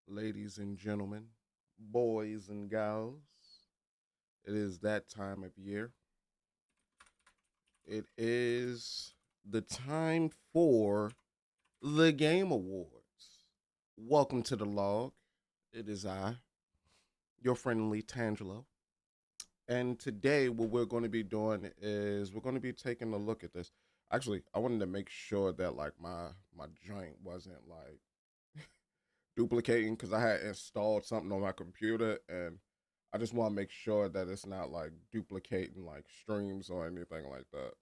ladies and gentlemen, boys and gals. It is that time of year. It is the time for the Game Awards. Welcome to the log. It is I, your friendly Tangelo. And today, what we're going to be doing is we're going to be taking a look at this. Actually, I wanted to make sure that like my joint wasn't like duplicating because I had installed something on my computer and I just want to make sure that it's not like duplicating like streams or anything like that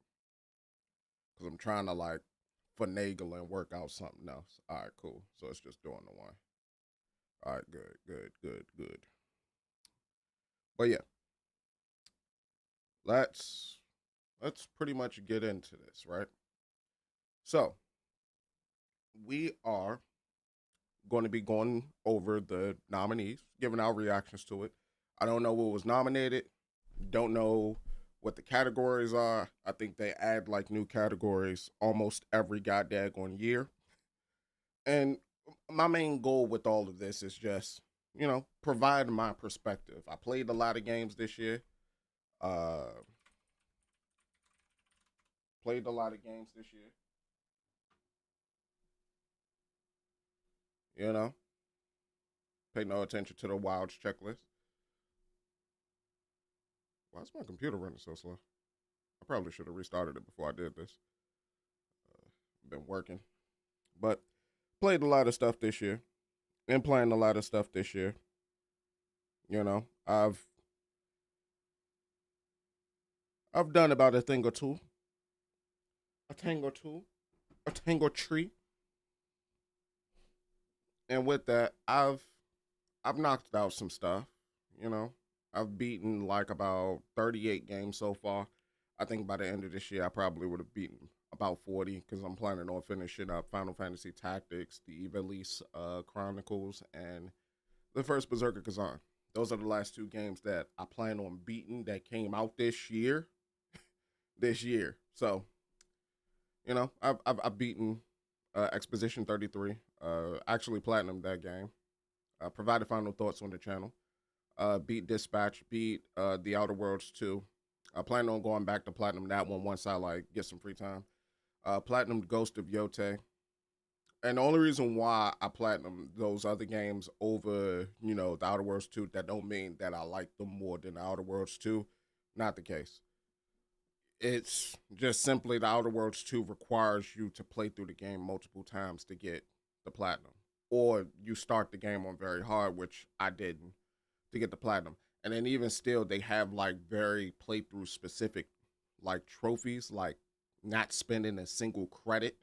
because I'm trying to like finagle and work out something else. All right, cool. So it's just doing the one. All right, good, good, good, good. But yeah, let's let's pretty much get into this, right? So we are going to be going over the nominees, giving our reactions to it. I don't know what was nominated. Don't know what the categories are. I think they add like new categories almost every goddamn year. And my main goal with all of this is just, provide my perspective. I played a lot of games this year. Uh Played a lot of games this year. You know, pay no attention to the wilds checklist. Why is my computer running so slow? I probably should have restarted it before I did this. Been working, but played a lot of stuff this year. Been playing a lot of stuff this year. I've done about a thing or two, a tango two, a tango tree, and with that, I've knocked out some stuff. You know, I've beaten like about 38 games so far. I think by the end of this year, I probably would have beaten about 40 because I'm planning on finishing up Final Fantasy Tactics, the Ivalice Chronicles, and the first Berserker Kazan. Those are the last two games that I plan on beating that came out this year. This year, so I've beaten Exposition 33. Actually, platinum that game. Provided final thoughts on the channel. Beat Dispatch. Beat The Outer Worlds 2. I plan on going back to platinum that one once I like get some free time. Platinum Ghost of Yote. And the only reason why I platinum those other games over, The Outer Worlds 2, that don't mean that I like them more than The Outer Worlds 2. Not the case. It's just simply The Outer Worlds 2 requires you to play through the game multiple times to get the platinum. Or you start the game on very hard, which I didn't, to get the platinum. And then even still, they have like very playthrough specific like trophies, like not spending a single credit,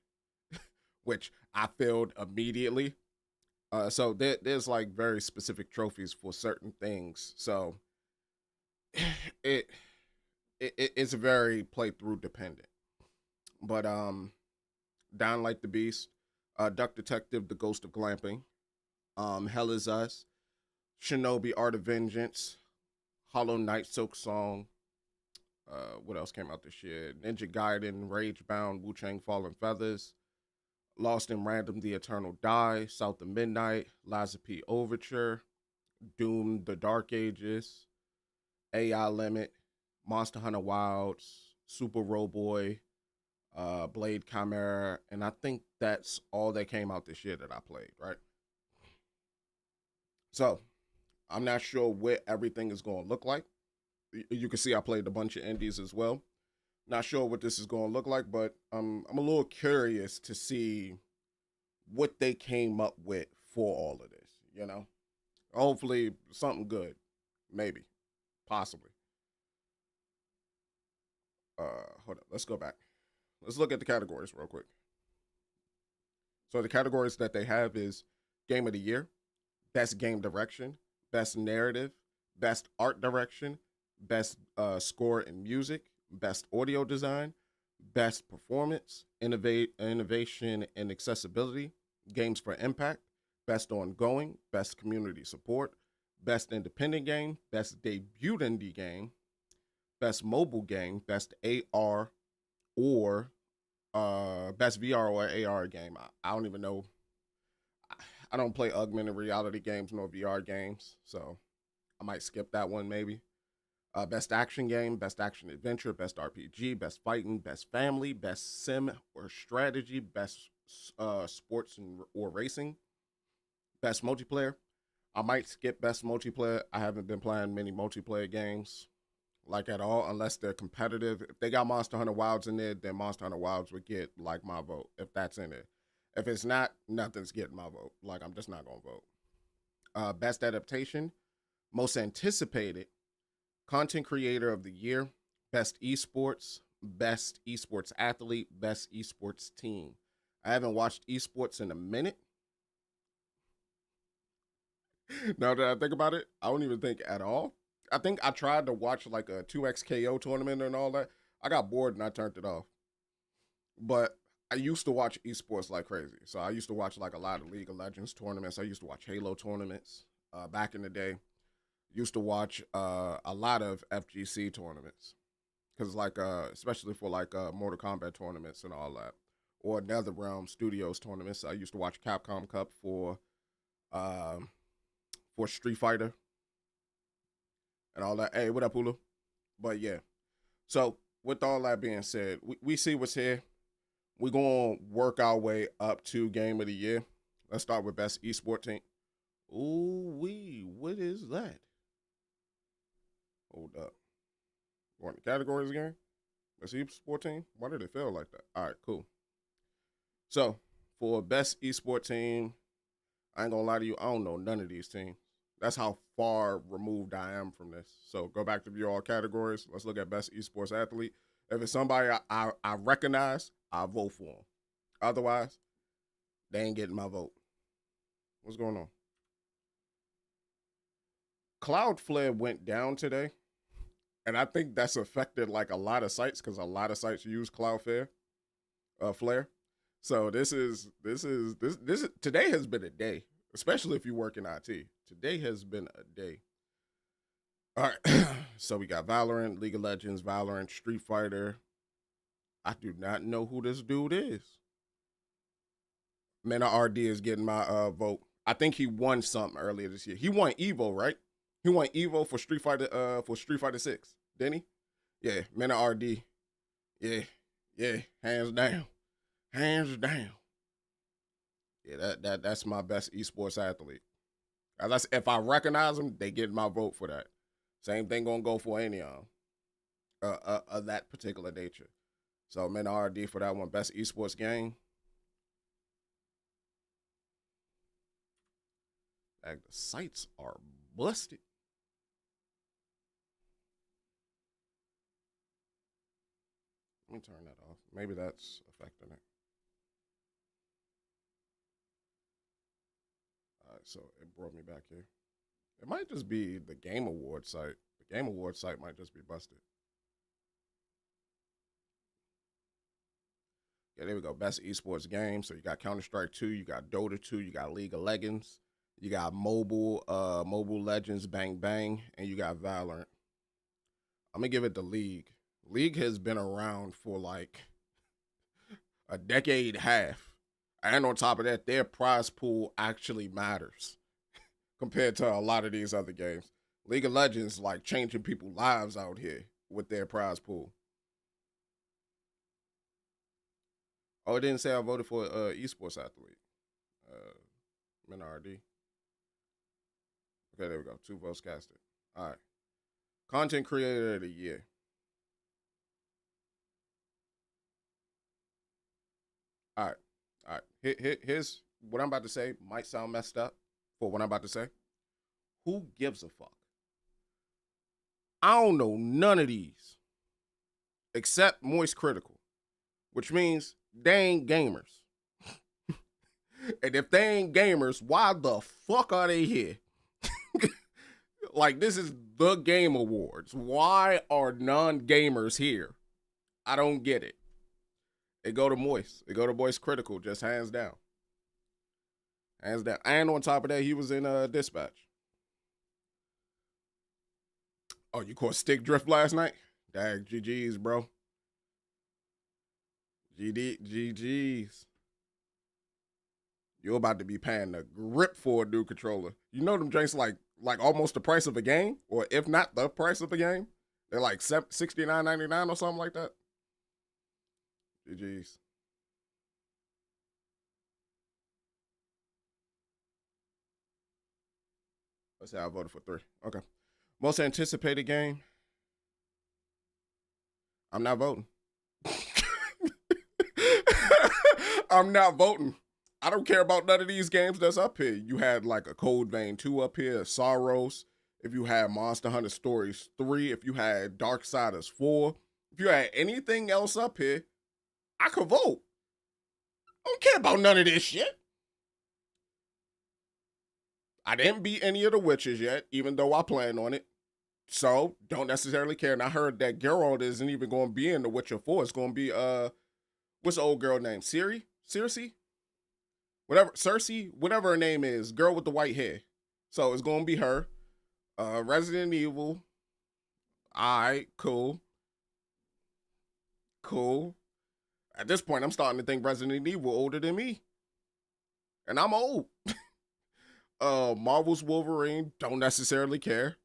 which I failed immediately. So there's like very specific trophies for certain things. So it, it's very playthrough dependent. But Down Like the Beast, Duck Detective, The Ghost of Glamping, Hell Is Us, Shinobi Art of Vengeance, Hollow Knight Silksong. What else came out this year? Ninja Gaiden, Rage Bound, Wu Chang Fallen Feathers, Lost in Random, The Eternal Die, South of Midnight, Liza P. Overture, Doom, The Dark Ages, AI Limit, Monster Hunter Wilds, Super Boy, Blade Chimera, and I think that's all that came out this year that I played, right? So I'm not sure what everything is going to look like. You can see I played a bunch of indies as well. Not sure what this is going to look like, but I'm a little curious to see what they came up with for all of this. Hopefully something good, maybe, possibly. Hold up, let's go back. Let's look at the categories real quick. So the categories that they have is Game of the Year, Best Game Direction, Best Narrative, Best Art Direction, Best Score and Music, Best Audio Design, Best Performance, Innovation and Accessibility, Games for Impact, Best Ongoing, Best Community Support, Best Independent Game, Best Debut Indie Game, Best Mobile Game, Best AR or Best VR or AR game. I don't even know. I don't play augmented reality games nor VR games, so I might skip that one maybe. Best action game, best action adventure, best RPG, best fighting, best family, best sim or strategy, best sports or racing, best multiplayer. I might skip best multiplayer. I haven't been playing many multiplayer games like at all unless they're competitive. If they got Monster Hunter Wilds in there, then Monster Hunter Wilds would get like my vote if that's in there. If it's not, nothing's getting my vote. Like I'm just not gonna vote. Best adaptation, most anticipated, content creator of the year, best esports athlete, best esports team. I haven't watched esports in a minute. Now that I think about it, I don't even think at all. I think I tried to watch like a 2XKO tournament and all that. I got bored and I turned it off. But I used to watch esports like crazy. So I used to watch like a lot of League of Legends tournaments. I used to watch Halo tournaments back in the day. Used to watch a lot of FGC tournaments because like especially for like Mortal Kombat tournaments and all that, or NetherRealm Studios tournaments. I used to watch Capcom Cup uh, for Street Fighter and all that. Hey, what up, Hulu? But yeah, so with all that being said, we see what's here. We're going to work our way up to Game of the Year. Let's start with Best Esport Team. Ooh, what is that? Hold up. You want the categories again? Best Esport Team? Why did it feel like that? All right, cool. So, for Best Esport Team, I ain't going to lie to you, I don't know none of these teams. That's how far removed I am from this. So, go back to view all categories. Let's look at Best Esports Athlete. If it's somebody I recognize, I'll vote for them. Otherwise, they ain't getting my vote. What's going on? Cloudflare went down today, and I think that's affected like a lot of sites because a lot of sites use Cloudflare, Flare. So this is today has been a day, especially if you work in IT. Today has been a day. All right, so we got Valorant, League of Legends, Valorant, Street Fighter. I do not know who this dude is. Mena RD is getting my vote. I think he won something earlier this year. He won Evo, right? He won Evo for Street Fighter 6, didn't he? Yeah, Mena RD. Yeah, hands down. Hands down. Yeah, that's my best esports athlete. Unless if I recognize them, they get my vote for that. Same thing gonna go for any of that particular nature. So Mena RD for that one. Best esports game. Like, the sites are busted. Let me turn that off. Maybe that's affecting it. All right, so it brought me back here. It might just be the Game Awards site. The Game Awards site might just be busted. Yeah, there we go. Best esports game. So you got Counter-Strike 2, you got Dota 2, you got League of Legends, you got Mobile Legends Bang Bang, and you got Valorant. I'm gonna give it to League. League has been around for like a decade and a half. And on top of that, their prize pool actually matters compared to a lot of these other games. League of Legends like changing people's lives out here with their prize pool. Oh, it didn't say I voted for esports athlete. Minardi. Okay, there we go. 2 votes casted. All right. Content creator of the year. All right. All right. Here's what I'm about to say. Might sound messed up for what I'm about to say. Who gives a fuck? I don't know none of these except Moist Critical, which means they ain't gamers. And if they ain't gamers, why the fuck are they here? Like, this is the Game Awards. Why are non-gamers here? I don't get it. It go to Moist. It go to Moist Critical, just hands down. Hands down. And on top of that, he was in Dispatch. Oh, you caught stick drift last night? Dag, GG's, bro. GG's. You're about to be paying the grip for a new controller. You know them drinks like almost the price of a game, or if not the price of a game. They're like $69.99 or something like that. GG's. Let's say I voted for 3. Okay. Most anticipated game. I'm not voting. I'm not voting. I don't care about none of these games that's up here. You had like a Code Vein 2 up here, Sorrows. If you had Monster Hunter Stories 3, if you had Darksiders 4, if you had anything else up here, I could vote. I don't care about none of this shit. I didn't beat any of the witches yet, even though I plan on it. So don't necessarily care. And I heard that Geralt isn't even going to be in The Witcher 4. It's going to be what's the old girl name? Ciri? Circe? Whatever, Cersei, whatever her name is, girl with the white hair. So it's gonna be her. Resident Evil. Alright, cool. Cool. At this point, I'm starting to think Resident Evil older than me. And I'm old. Marvel's Wolverine, don't necessarily care.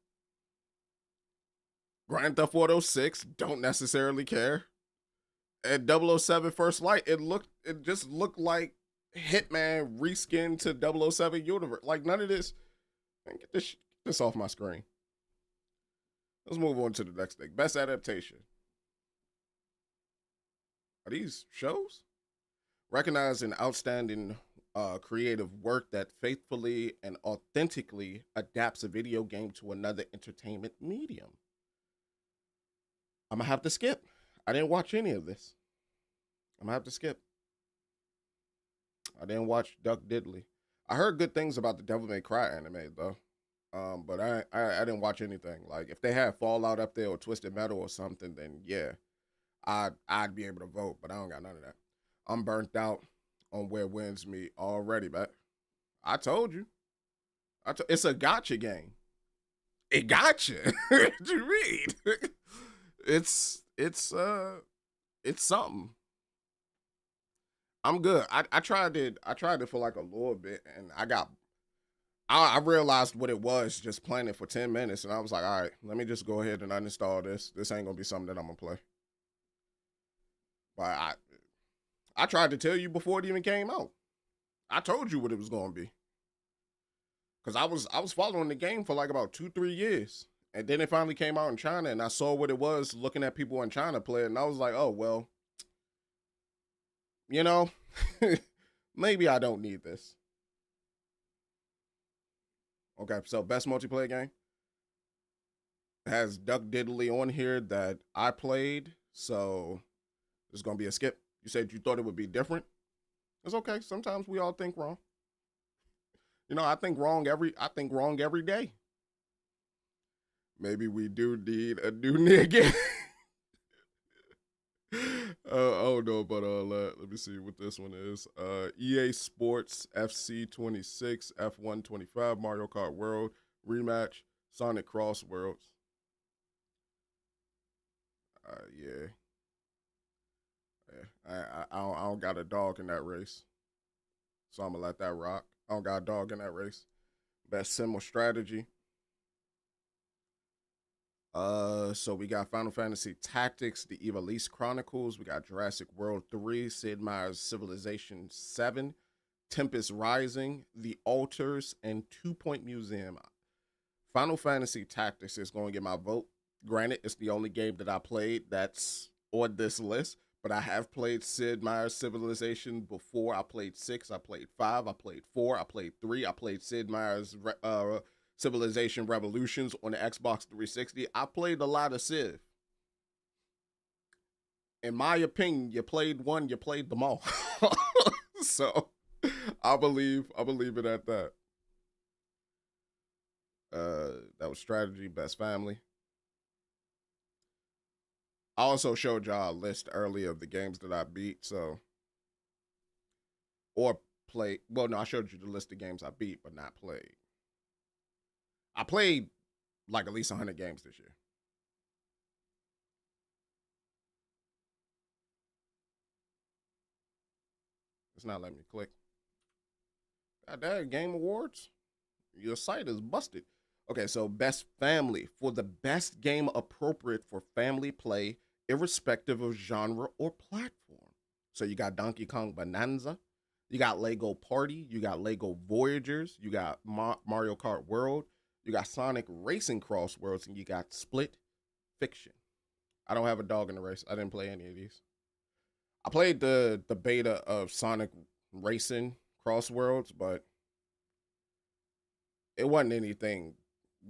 Grand Theft Auto 6, don't necessarily care. And 007 First Light, it just looked like Hitman reskinned to 007 universe. Like none of this. Man, get this off my screen. Let's move on to the next thing. Best adaptation. Are these shows? Recognize an outstanding creative work that faithfully and authentically adapts a video game to another entertainment medium. I'm gonna have to skip. I didn't watch any of this. I'm gonna have to skip. I didn't watch Duck Diddley. I heard good things about the Devil May Cry anime though, but I didn't watch anything. Like if they had Fallout up there or Twisted Metal or something, then yeah, I'd be able to vote. But I don't got none of that. I'm burnt out on Where Winds Meet already, but I told you, it's a gotcha game. It gotcha. What you mean? It's something. I'm good. I tried it for like a little bit, and I realized what it was just playing it for 10 minutes, and I was like, all right, let me just go ahead and uninstall this. This ain't gonna be something that I'm gonna play. But I tried to tell you before it even came out. I told you what it was gonna be. Cause I was following the game for like about 2-3 years. And then it finally came out in China, and I saw what it was looking at people in China play it, and I was like, oh well, you know, maybe I don't need this. Okay, so best multiplayer game has Duck Diddley on here that I played, so it's gonna be a skip. You said you thought it would be different. It's okay. Sometimes we all think wrong. You know, I think wrong every day. Maybe we do need a new nigga. I don't know about all that. Let me see what this one is. EA Sports FC 26, F1 25, Mario Kart World Rematch, Sonic Cross Worlds. Yeah. I don't got a dog in that race, so I'm gonna let that rock. I don't got a dog in that race. Best sim or strategy. So we got Final Fantasy Tactics, The Ivalice Chronicles. We got Jurassic World 3, Sid Meier's Civilization 7, Tempest Rising, The Altars, and 2 Point Museum. Final Fantasy Tactics is going to get my vote. Granted, it's the only game that I played that's on this list, but I have played Sid Meier's Civilization before. I played 6, I played 5, I played 4, I played 3, I played Sid Meier's Civilization Revolutions on the Xbox 360. I played a lot of Civ. In my opinion, you played one, you played them all. So I believe it at that. That was strategy, best family. I also showed y'all a list earlier of the games that I beat, so or played. Well, no, I showed you the list of games I beat but not played. I played like at least 100 games this year. It's not letting me click. God damn, Game Awards. Your site is busted. Okay, so best family for the best game appropriate for family play, irrespective of genre or platform. So you got Donkey Kong Bonanza, you got Lego Party, you got Lego Voyagers, you got Mario Kart World, you got Sonic Racing Cross Worlds, and you got Split Fiction. I don't have a dog in the race. I didn't play any of these. I played the beta of Sonic Racing Cross Worlds, but it wasn't anything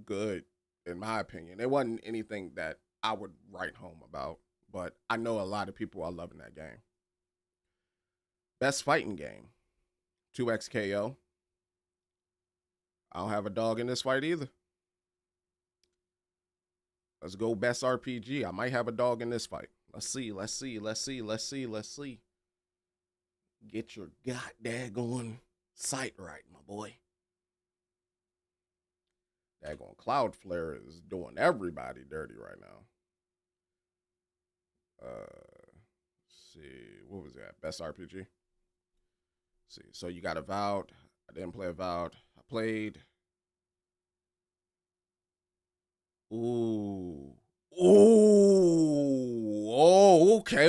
good in my opinion. It wasn't anything that I would write home about, but I know a lot of people are loving that game. Best fighting game, 2XKO. I don't have a dog in this fight either. Let's go best RPG. I might have a dog in this fight. Let's see. Get your goddamn sight right, my boy. Daggone Cloudflare is doing everybody dirty right now. Let's see, what was that? Best RPG. Let's see, so you got Avowed. I didn't play Avowed. I played. Ooh. Oh, okay.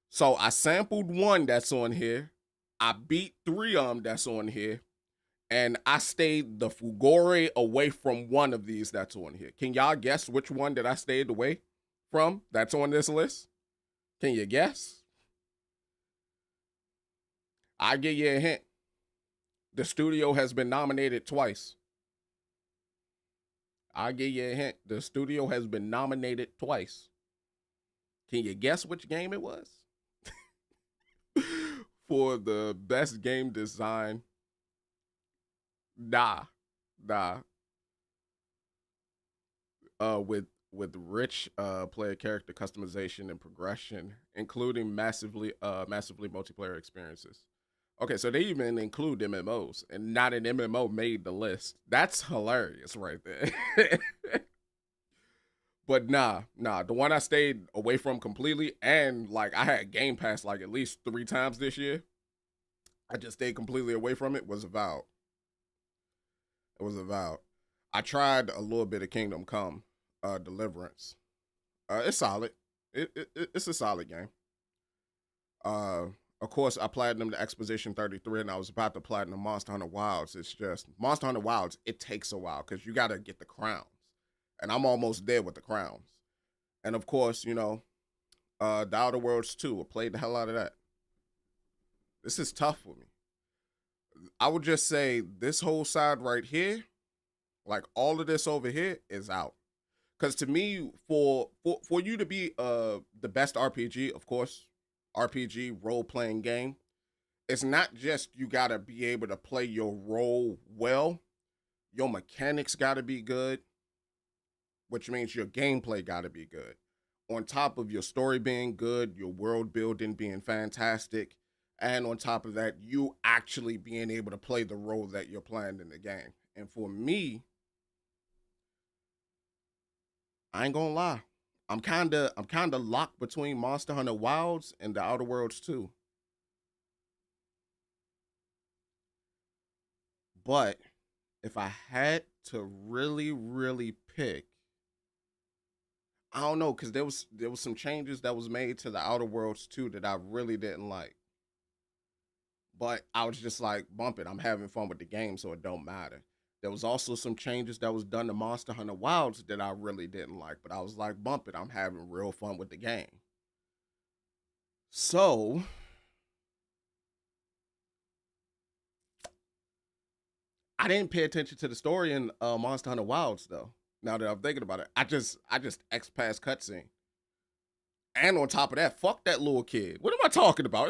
So I sampled one that's on here. I beat 3 of them that's on here. And I stayed the Fugore away from one of these that's on here. Can y'all guess which one that I stayed away from that's on this list? Can you guess? I'll give you a hint. The studio has been nominated twice. I'll give you a hint. The studio has been nominated twice. Can you guess which game it was? For the best game design. Nah. With rich player character customization and progression, including massively multiplayer experiences. Okay, so they even include MMOs, and not an MMO made the list. That's hilarious right there. But nah, the one I stayed away from completely, and like I had Game Pass like at least 3 times this year. I just stayed completely away from it. Was Avowed. It was Avowed. I tried a little bit of Kingdom Come, Deliverance. It's solid. It's a solid game. Of course, I platinum the Exposition 33, and I was about to platinum Monster Hunter Wilds. It's just Monster Hunter Wilds. It takes a while because you got to get the crowns, and I'm almost there with the crowns. And of course, you know, the Outer Worlds 2. I played the hell out of that. This is tough for me. I would just say this whole side right here, like all of this over here, is out. Because to me, for you to be the best RPG, of course, RPG role playing game, it's not just you gotta be able to play your role well. Your mechanics gotta be good, which means your gameplay gotta be good. On top of your story being good, your world building being fantastic, and on top of that, you actually being able to play the role that you're playing in the game. And for me, I ain't gonna lie. I'm kinda locked between Monster Hunter Wilds and the Outer Worlds 2. But if I had to really pick, I don't know, because there was some changes that was made to the Outer Worlds 2 that I really didn't like. But I was just like, bump it. I'm having fun with the game, so it don't matter. There was also some changes that was done to Monster Hunter Wilds that I really didn't like, but I was like, bump it. I'm having real fun with the game. So I didn't pay attention to the story in Monster Hunter Wilds though. Now that I'm thinking about it, I just X past cutscene. And on top of that, fuck that little kid. What am I talking about?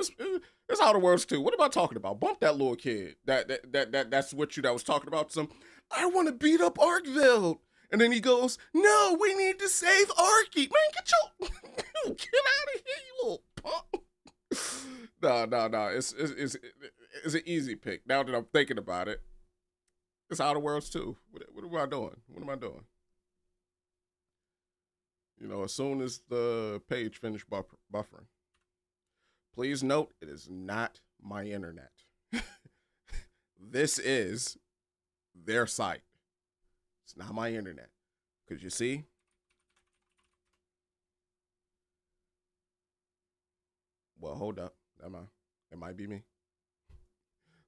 It's Outer Worlds 2. What am I talking about? Bump that little kid. That's what you that was talking about. Some I want to beat up Arkveld. And then he goes, "No, we need to save Arky." Man, get out of here, you little punk. No. It's an easy pick. Now that I'm thinking about it, it's Outer Worlds 2. What am I doing? What am I doing? You know, as soon as the page finished buffering. Please note, it is not my internet. This is their site. It's not my internet. Because you see, well, hold up. Never mind. It might be me.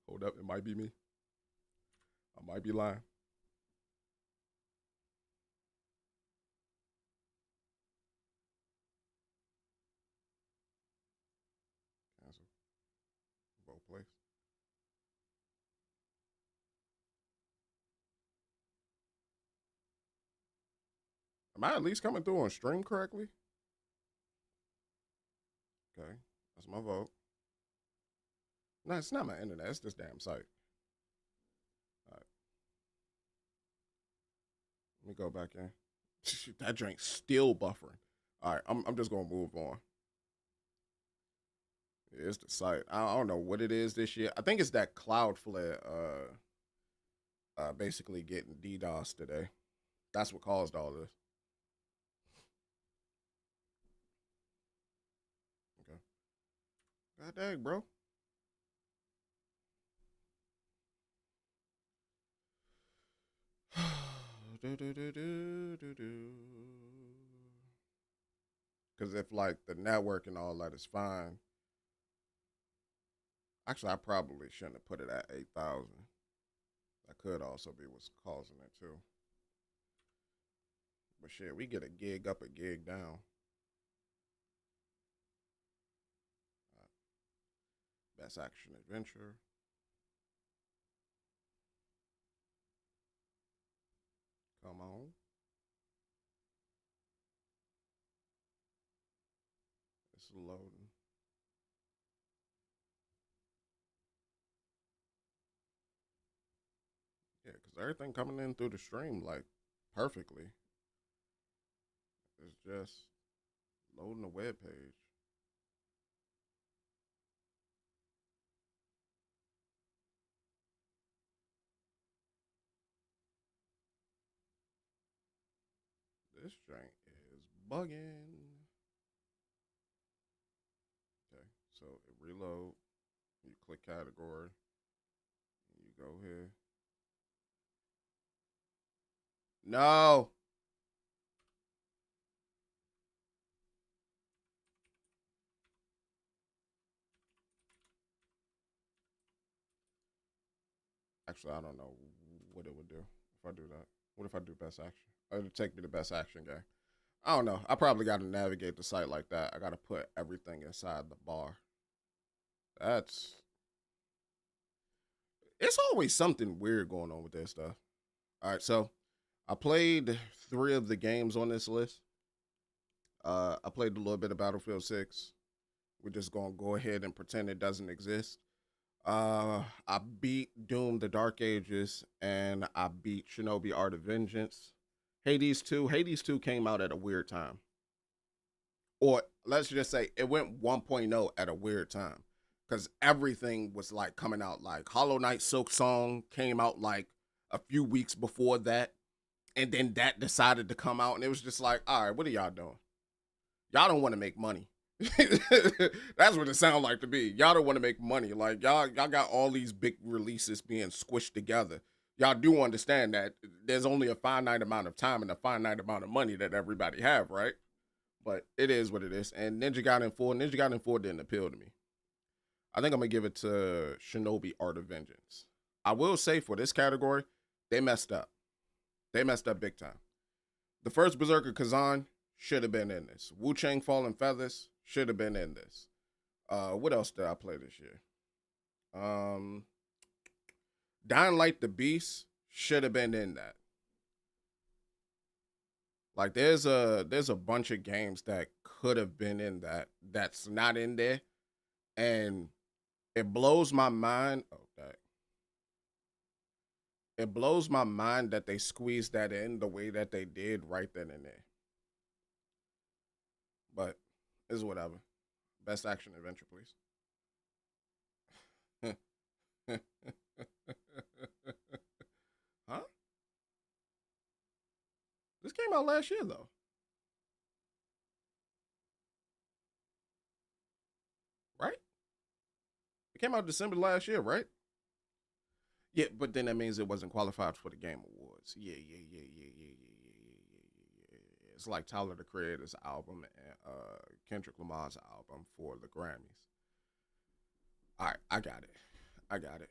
Hold up. It might be me. I might be lying. Cancel. Vote place. Am I at least coming through on stream correctly? Okay. That's my vote. No, it's not my internet. It's this damn site. All right. Let me go back in. That drink's still buffering. All right. I'm just going to move on. It's the site. I don't know what it is this year. I think it's that Cloudflare basically getting DDoS today. That's what caused all this. Okay. God dang, bro. Because if like the network and all that is fine, actually I probably shouldn't have put it at 8,000. That could also be what's causing it too. But shit, we get a gig up, a gig down. Best action adventure. Come on. It's loading. Yeah, because everything coming in through the stream like perfectly. It's just loading the web page. This drink is bugging. Okay, so it reload. You click category. You go here. No. Actually, I don't know what it would do if I do that. What if I do best action? It would take me to best action game. I don't know. I probably got to navigate the site like that. I got to put everything inside the bar. That's. It's always something weird going on with that stuff. All right, so I played three of the games on this list. I played a little bit of Battlefield 6. We're just gonna go ahead and pretend it doesn't exist. I beat Doom: The Dark Ages, and I beat Shinobi: Art of Vengeance. Hades 2. Hades 2 came out at a weird time, or let's just say it went 1.0 at a weird time, because everything was like coming out. Like Hollow Knight Silksong came out like a few weeks before that, and then that decided to come out, and it was just like, all right, what are y'all doing? Y'all don't want to make money. That's what it sounds like to me. Y'all don't want to make money. Like y'all got all these big releases being squished together. Y'all do understand that there's only a finite amount of time and a finite amount of money that everybody have, right? But it is what it is. And Ninja Gaiden 4 didn't appeal to me. I think I'm gonna give it to Shinobi Art of Vengeance. I will say for this category, they messed up. They messed up big time. The first Berserker Kazan should have been in this. Wu Chang Fallen Feathers should have been in this. What else did I play this year? Dying Light the Beast should have been in that. Like there's a bunch of games that could have been in that that's not in there, and it blows my mind. Oh, that it blows my mind that they squeezed that in the way that they did right then and there. But it's whatever. Best action adventure, please. Huh? This came out last year though, right? It came came out December last year, right? Yeah, but then that means it wasn't qualified for the Game Awards. Yeah. It's like Tyler the Creator's album and Kendrick Lamar's album for the Grammys. All right, I got it. I got it.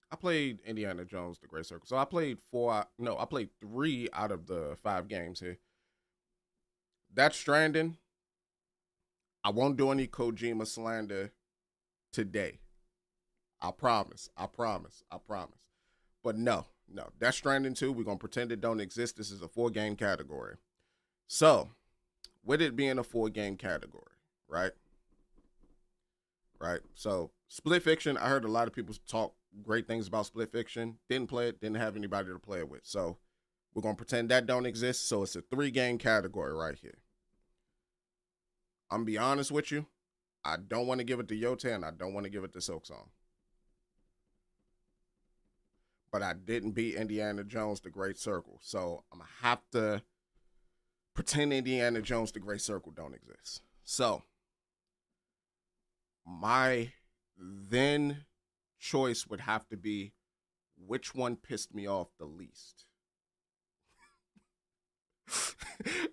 I played Indiana Jones: The Great Circle. So I played four. No, I played 3 out of the 5 games here. That's Stranding. I won't do any Kojima slander today. I promise. I promise. I promise. But no. That's Stranding 2. We're gonna pretend it don't exist. This is a 4-game category. So, with it being a 4-game category, right? Right. So, Split Fiction. I heard a lot of people talk great things about Split Fiction. Didn't play it. Didn't have anybody to play it with. So, we're gonna pretend that don't exist. So, it's a 3-game category right here. I'm gonna be honest with you. I don't want to give it to Yote and I don't want to give it to Silksong. But I didn't beat Indiana Jones: The Great Circle. So I'm going to have to pretend Indiana Jones: The Great Circle don't exist. So my then choice would have to be which one pissed me off the least.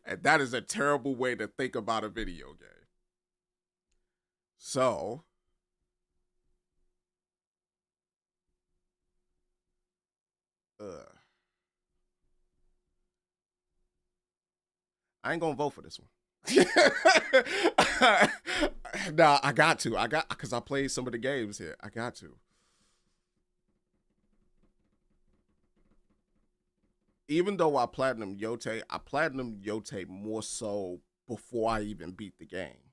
And that is a terrible way to think about a video game. So I ain't gonna vote for this one. Nah, I got to. Because I played some of the games here. I got to. Even though I platinum Yote more so before I even beat the game.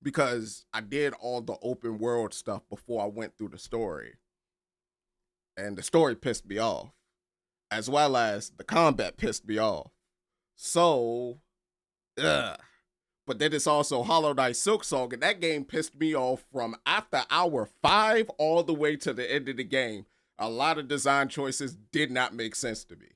Because I did all the open world stuff before I went through the story. And the story pissed me off. As well as the combat pissed me off. So, ugh. But then it's also Hollow Knight Silksong, and that game pissed me off from after hour 5 all the way to the end of the game. A lot of design choices did not make sense to me.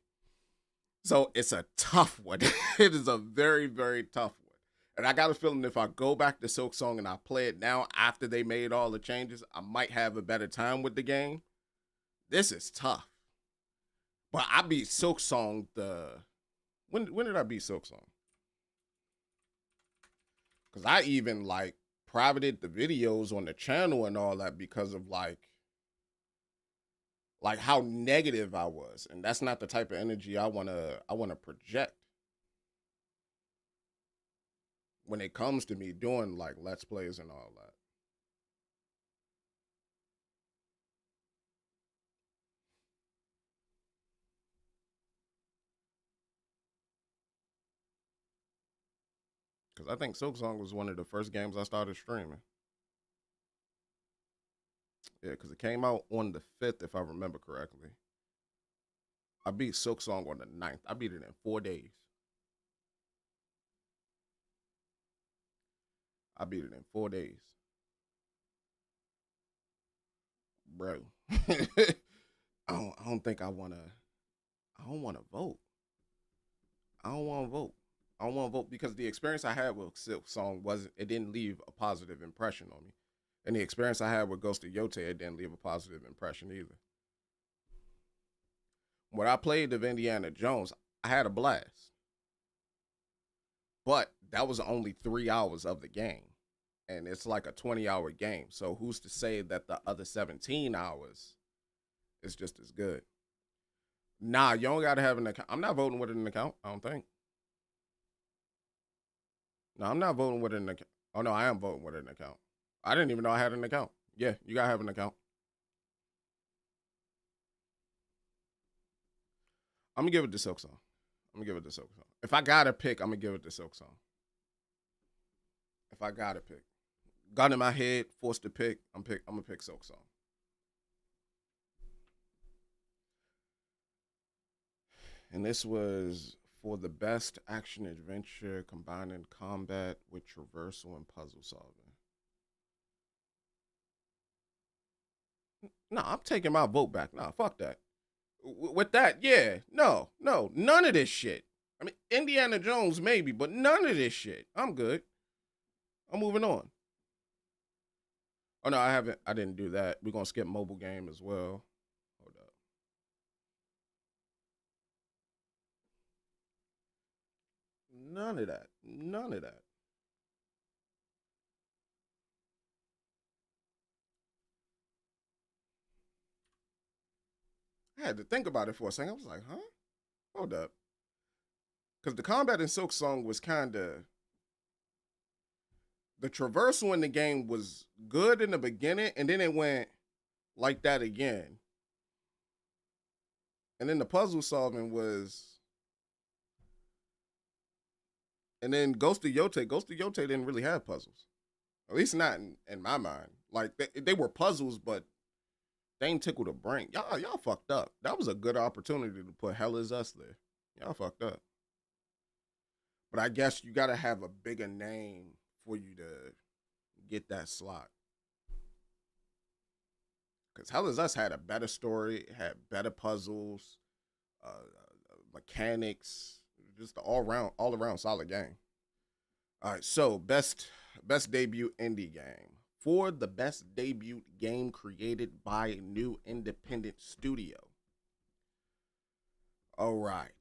So it's a tough one. It is a very, very tough one. And I got a feeling if I go back to Silksong and I play it now after they made all the changes, I might have a better time with the game. This is tough. But I beat Silksong when did I beat Silksong? Because I even like privated the videos on the channel and all that because of like how negative I was. And that's not the type of energy I wanna project when it comes to me doing like Let's Plays and all that. Because I think Silksong was one of the first games I started streaming. Yeah, because it came out on the 5th, if I remember correctly. I beat Silksong on the 9th. I beat it in 4 days. I beat it in 4 days. Bro. I don't think I wanna vote. I don't wanna vote. I don't want to vote because the experience I had with Silksong it didn't leave a positive impression on me. And the experience I had with Ghost of Yote, it didn't leave a positive impression either. When I played of Indiana Jones, I had a blast. But that was only 3 hours of the game. And it's like a 20-hour game. So who's to say that the other 17 hours is just as good? Nah, you don't got to have an account. I'm not voting with an account, I don't think. No, I'm not voting with an account. Oh, no, I am voting with an account. I didn't even know I had an account. Yeah, you got to have an account. I'm going to give it to Silksong. If I got to pick, I'm going to give it to Silksong. If I got to pick. Gun in my head, forced to pick, I'm going to pick Silksong. And this was for the best action adventure combining combat with traversal and puzzle solving. No, I'm taking my vote back. Nah, fuck that. With that, yeah, no, none of this shit. I mean, Indiana Jones maybe, but none of this shit. I'm good. I'm moving on. Oh no, I haven't. I didn't do that. We're gonna skip mobile game as well. Hold up. None of that. None of that. I had to think about it for a second. I was like, huh? Hold up. Because the combat in Silksong was kind of the traversal in the game was good in the beginning, and then it went like that again. And then the puzzle solving was, and then Ghost of Yote didn't really have puzzles. At least not in my mind. Like they were puzzles, but they ain't tickled a brain. Y'all fucked up. That was a good opportunity to put Hell Is Us there. Y'all fucked up. But I guess you gotta have a bigger name for you to get that slot. Because Hell Is Us had a better story, had better puzzles, mechanics, just all around solid game. All right, so best debut indie game. For the best debut game created by a new independent studio. All right.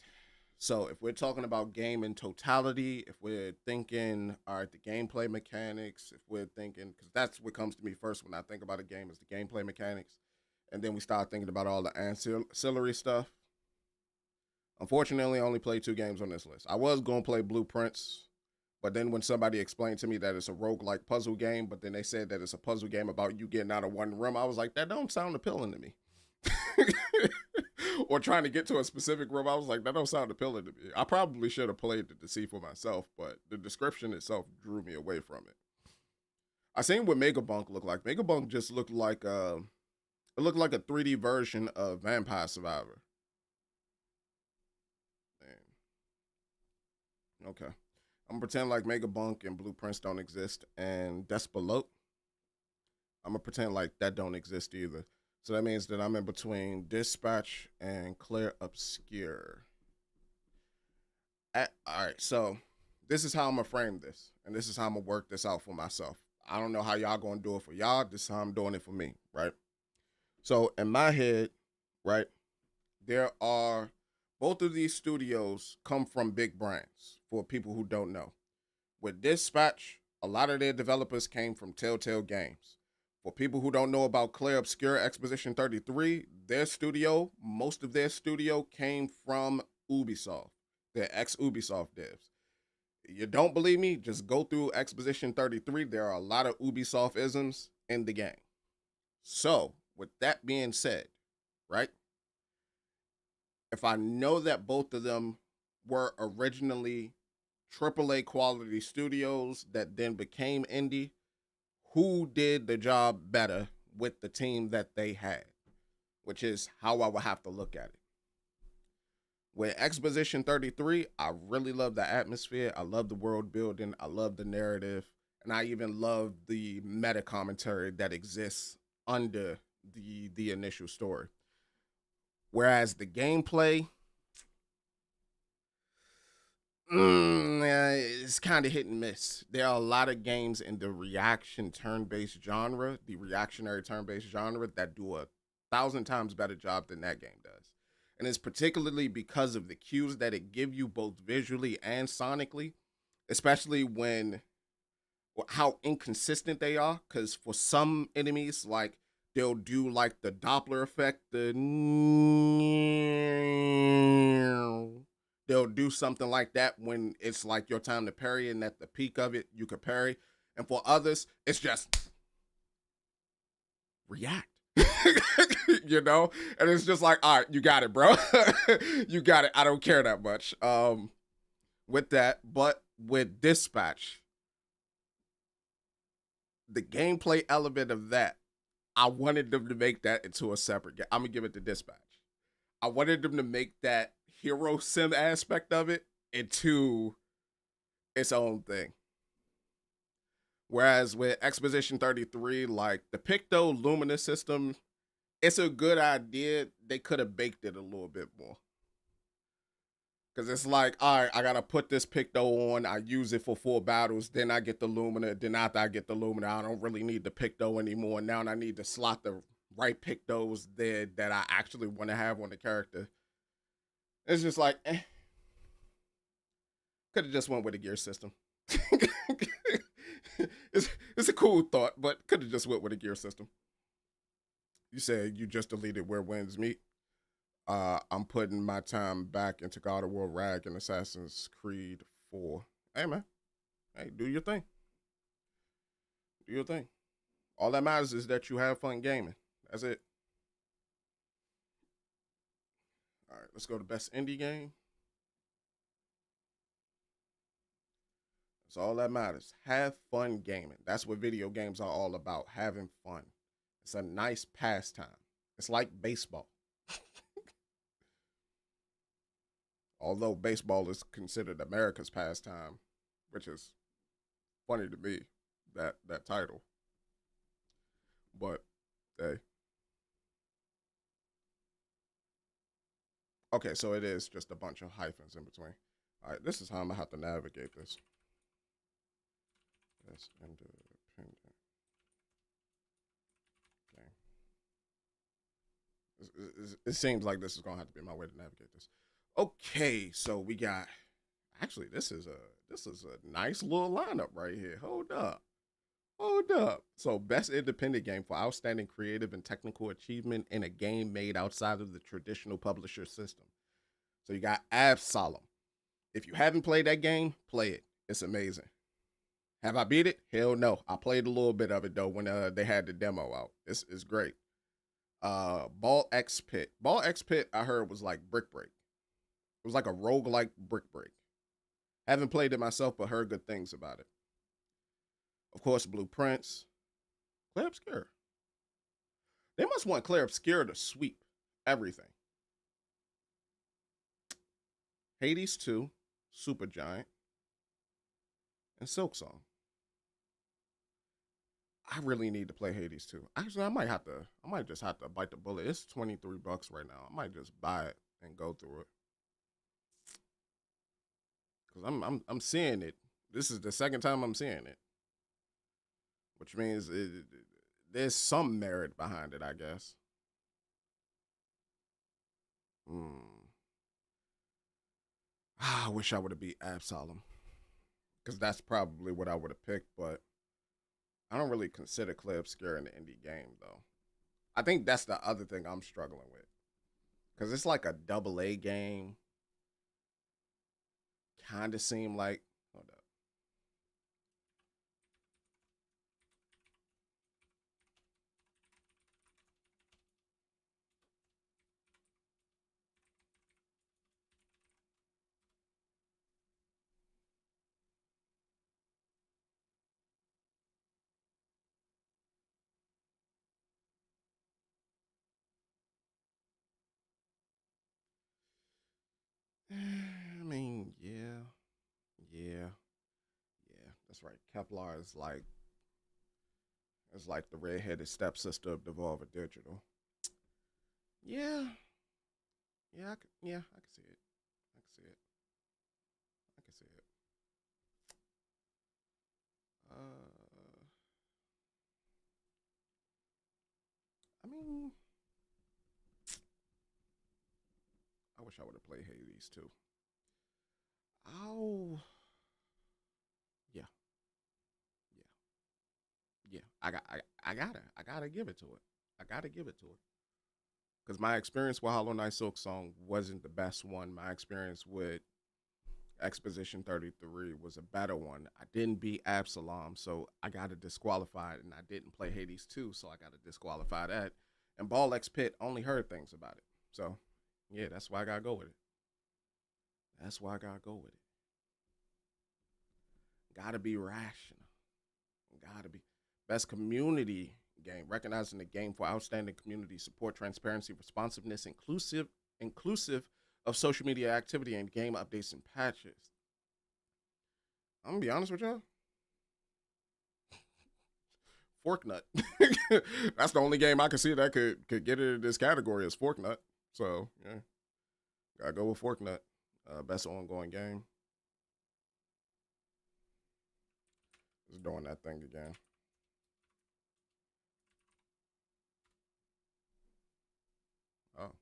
So if we're talking about game in totality, if we're thinking, all right, the gameplay mechanics, if we're thinking, because that's what comes to me first when I think about a game is the gameplay mechanics, and then we start thinking about all the ancillary stuff. Unfortunately, I only played two games on this list. I was going to play Blueprints, but then when somebody explained to me that it's a roguelike puzzle game, but then they said that it's a puzzle game about you getting out of one room, I was like, that don't sound appealing to me. Or trying to get to a specific room, I was like, that don't sound appealing to me. I probably should have played it to see for myself, but the description itself drew me away from it. I seen what Megabunk looked like. Megabunk just looked like it looked like a 3D version of Vampire Survivor. Man. Okay. I'm gonna pretend like Megabunk and Blueprints don't exist, and Despelot, I'm gonna pretend like that don't exist either. So that means that I'm in between Dispatch and Clair Obscur. All right, so this is how I'm gonna frame this, and this is how I'm gonna work this out for myself. I don't know how y'all gonna do it for y'all. This is how I'm doing it for me, right? So in my head, right, there are both of these studios come from big brands. For people who don't know, with Dispatch, a lot of their developers came from Telltale Games. For people who don't know about Clair Obscur Exposition 33, their studio, most of their studio came from Ubisoft. They're ex Ubisoft devs. You don't believe me? Just go through Exposition 33. There are a lot of Ubisoft isms in the game. So, with that being said, right? If I know that both of them were originally AAA quality studios that then became indie, who did the job better with the team that they had, which is how I would have to look at it. With Exposition 33, I really love the atmosphere. I love the world building. I love the narrative. And I even love the meta commentary that exists under the initial story. Whereas the gameplay, it's kind of hit and miss. There are a lot of games in the reaction turn-based genre, the reactionary turn-based genre, that do a thousand times better job than that game does. And it's particularly because of the cues that it give you both visually and sonically, especially when how inconsistent they are. Because for some enemies, like they'll do like the Doppler effect, they'll do something like that when it's like your time to parry, and at the peak of it, you could parry. And for others, it's just react. You know, and it's just like, all right, you got it, bro. You got it. I don't care that much with that. But with Dispatch, the gameplay element of that, I wanted them to make that into a separate game. I'm gonna give it to Dispatch. I wanted them to make that hero sim aspect of it into its own thing. Whereas with Exposition 33, like the Picto Luminous system, it's a good idea. They could have baked it a little bit more. Cause it's like, all right, I gotta put this Picto on. I use it for 4 battles. Then I get the Lumina. Then after I get the Lumina, I don't really need the Picto anymore. Now I need to slot the right Pictos there that I actually want to have on the character. It's just like, could have just went with a gear system. it's a cool thought, but could have just went with a gear system. You said you just deleted Where Winds Meet. I'm putting my time back into God of War Rag and Assassin's Creed 4. Hey man, hey, do your thing. Do your thing. All that matters is that you have fun gaming. That's it. All right, let's go to best indie game. That's all that matters. Have fun gaming. That's what video games are all about. Having fun. It's a nice pastime. It's like baseball. Although baseball is considered America's pastime, which is funny to me, that title. But hey. Okay, so it is just a bunch of hyphens in between. All right, this is how I'm gonna have to navigate this. That's independent game. It seems like this is gonna have to be my way to navigate this. Okay, so we got. Actually, this is a nice little lineup right here. Hold up. Hold up. So, best independent game for outstanding creative and technical achievement in a game made outside of the traditional publisher system. So, you got Absalom. If you haven't played that game, play it. It's amazing. Have I beat it? Hell no. I played a little bit of it though when they had the demo out. It's great. Ball X Pit. Ball X Pit, I heard was like Brick Break. It was like a roguelike Brick Break. Haven't played it myself, but heard good things about it. Of course, Blueprints. Clair Obscur. They must want Clair Obscur to sweep everything. Hades 2, Supergiant, and Silksong. I really need to play Hades 2. Actually, I might just have to bite the bullet. It's $23 right now. I might just buy it and go through it. Cause I'm seeing it. This is the second time I'm seeing it. Which means there's some merit behind it, I guess. I wish I would have beat Absalom. Because that's probably what I would have picked, but I don't really consider Clair Obscur an indie game, though. I think that's the other thing I'm struggling with. Because it's like a double A game. Kind of seem like. Hold up. I mean, yeah. Yeah. Yeah. That's right. Kevlar is like. It's like the redheaded stepsister of Devolver Digital. Yeah. I can see it. I can see it. I can see it. Uh, I mean, I wish I would have played Hades too. Oh, yeah, yeah, yeah. I gotta give it to it. I gotta give it to it. Because my experience with Hollow Knight Silksong wasn't the best one. My experience with Exposition 33 was a better one. I didn't beat Absalom, so I got to disqualify it, and I didn't play Hades 2, so I got to disqualify that. And Ball X Pit only heard things about it. So, yeah, that's why I got to go with it. That's why I got to go with it. Got to be rational. Got to be. Best community game, recognizing the game for outstanding community support, transparency, responsiveness, inclusive of social media activity and game updates and patches. I'm gonna be honest with y'all. Forknut. That's the only game I can see that could get into this category is Forknut. So yeah, gotta go with Forknut. Best ongoing game. It's doing that thing again. Oh,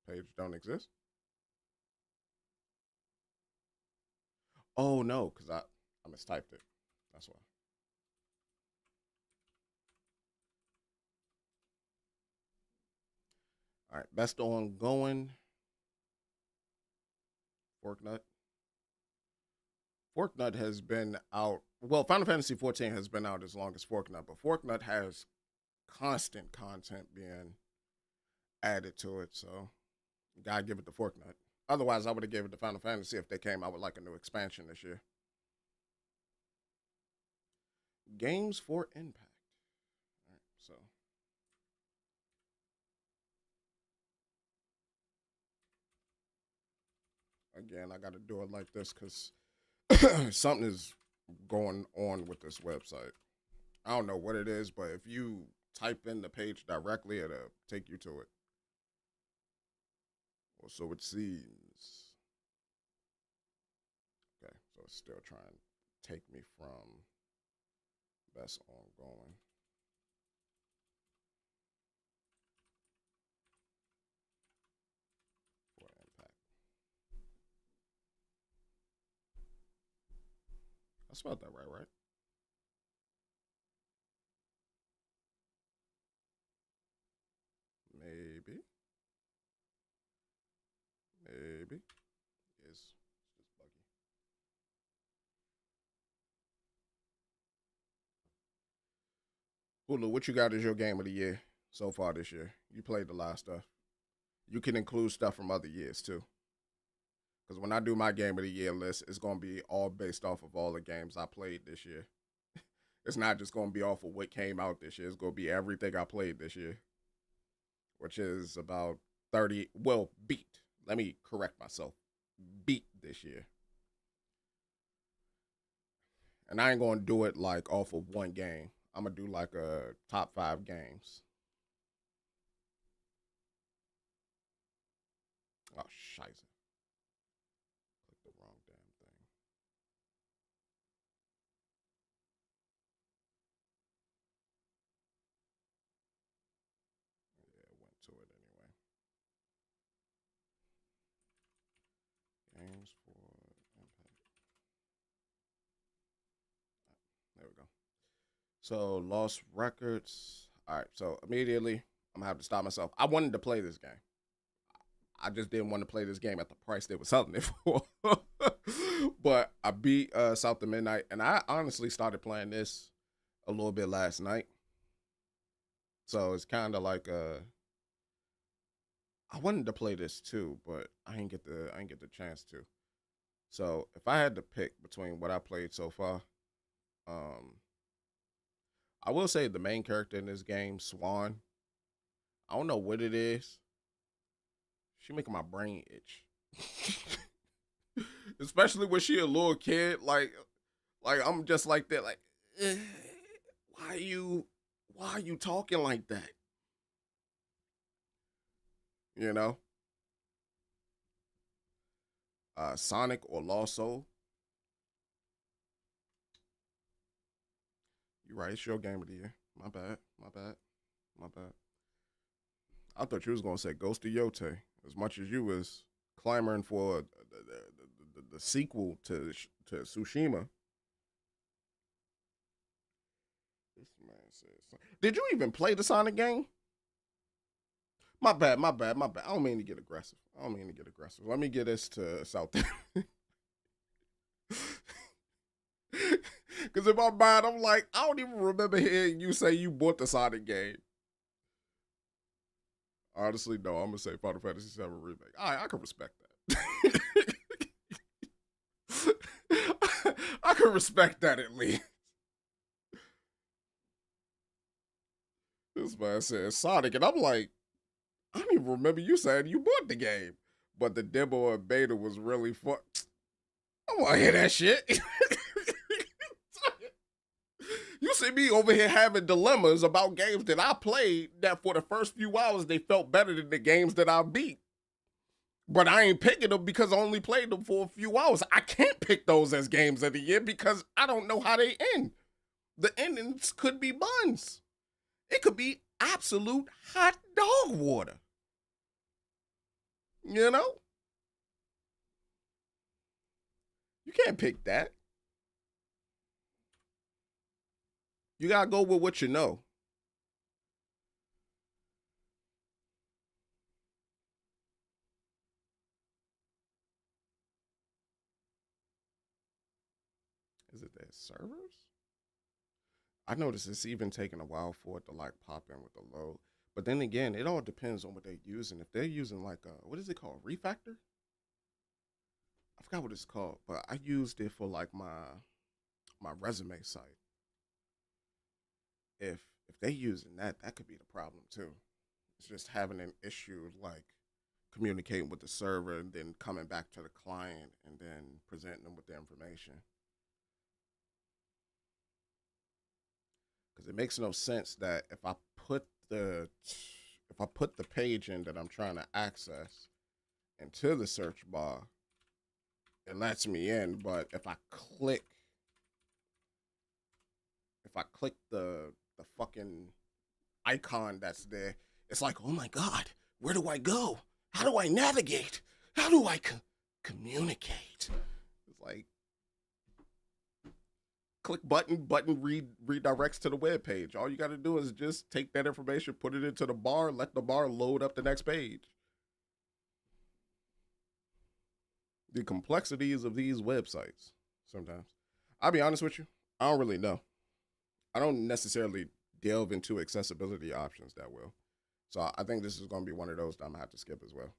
page don't exist. Oh no, because I mistyped it. That's why. All right, best ongoing. Forknut. Forknut has been out. Well, Final Fantasy 14 has been out as long as Forknut, but Forknut has constant content being added to it. So, gotta give it to Forknut. Otherwise, I would have gave it to Final Fantasy if they came out with like a new expansion this year. Games for Impact. All right, so again, I got to do it like this because something is going on with this website. I don't know what it is, but if you type in the page directly, it'll take you to it. Well, so it seems. Okay, so it's still trying to take me from best ongoing. For Impact. I spelled that right? Maybe. Maybe. It's just buggy. Hulu, what you got as your game of the year so far this year? You played a lot of stuff. You can include stuff from other years too. Because when I do my game of the year list, it's going to be all based off of all the games I played this year. It's not just going to be off of what came out this year. It's going to be everything I played this year, which is about 30. Well, beat. Let me correct myself. Beat this year. And I ain't going to do it like off of one game. I'm going to do like a top 5 games. Oh, scheiße. Click the wrong damn thing. Yeah, it went to it anyway. Games for Impact. There we go. So, Lost Records. All right, so immediately, I'm going to have to stop myself. I wanted to play this game. I just didn't want to play this game at the price they were selling it for. But I beat South of Midnight, and I honestly started playing this a little bit last night. So it's kind of like I wanted to play this too, but I didn't get the chance to. So if I had to pick between what I played so far, um, I will say the main character in this game, Swan. I don't know what it is. She making my brain itch. Especially when she a little kid, like I'm just like that, like eh, why are you talking like that? You know? Sonic or Lost Soul. You're right, it's your game of the year. My bad, my bad, my bad. I thought you was gonna say Ghost of Yote. As much as you was clamoring for the sequel to Tsushima. This man says, "Did you even play the Sonic game?" My bad, my bad, my bad. I don't mean to get aggressive. I don't mean to get aggressive. Let me get this to South. Because in my mind, I'm like, I don't even remember hearing you say you bought the Sonic game. Honestly, no. I'm gonna say Final Fantasy VII remake. I can respect that. I can respect that at least. This man says Sonic, and I'm like, I don't even remember you saying you bought the game, but the demo and beta was really fun. I want to hear that shit. You see me over here having dilemmas about games that I played that for the first few hours they felt better than the games that I beat. But I ain't picking them because I only played them for a few hours. I can't pick those as games of the year because I don't know how they end. The endings could be buns. It could be absolute hot dog water. You know? You can't pick that. You gotta go with what you know. Is it their servers? I noticed it's even taking a while for it to like pop in with the load. But then again, it all depends on what they're using. If they're using like a what is it called? Refactor? I forgot what it's called, but I used it for like my resume site. If they using that, that could be the problem too. It's just having an issue like communicating with the server and then coming back to the client and then presenting them with the information. Because it makes no sense that if I put the page in that I'm trying to access into the search bar, it lets me in. But if I click the fucking icon that's there, it's like, oh my god, where do I go? How do I navigate? How do I communicate? It's like click button redirects to the web page. All you got to do is just take that information, put it into the bar, let the bar load up the next page. The complexities of these websites sometimes. I'll be honest with you, I don't really know. I don't necessarily delve into accessibility options that well. So I think this is going to be one of those that I'm going to have to skip as well.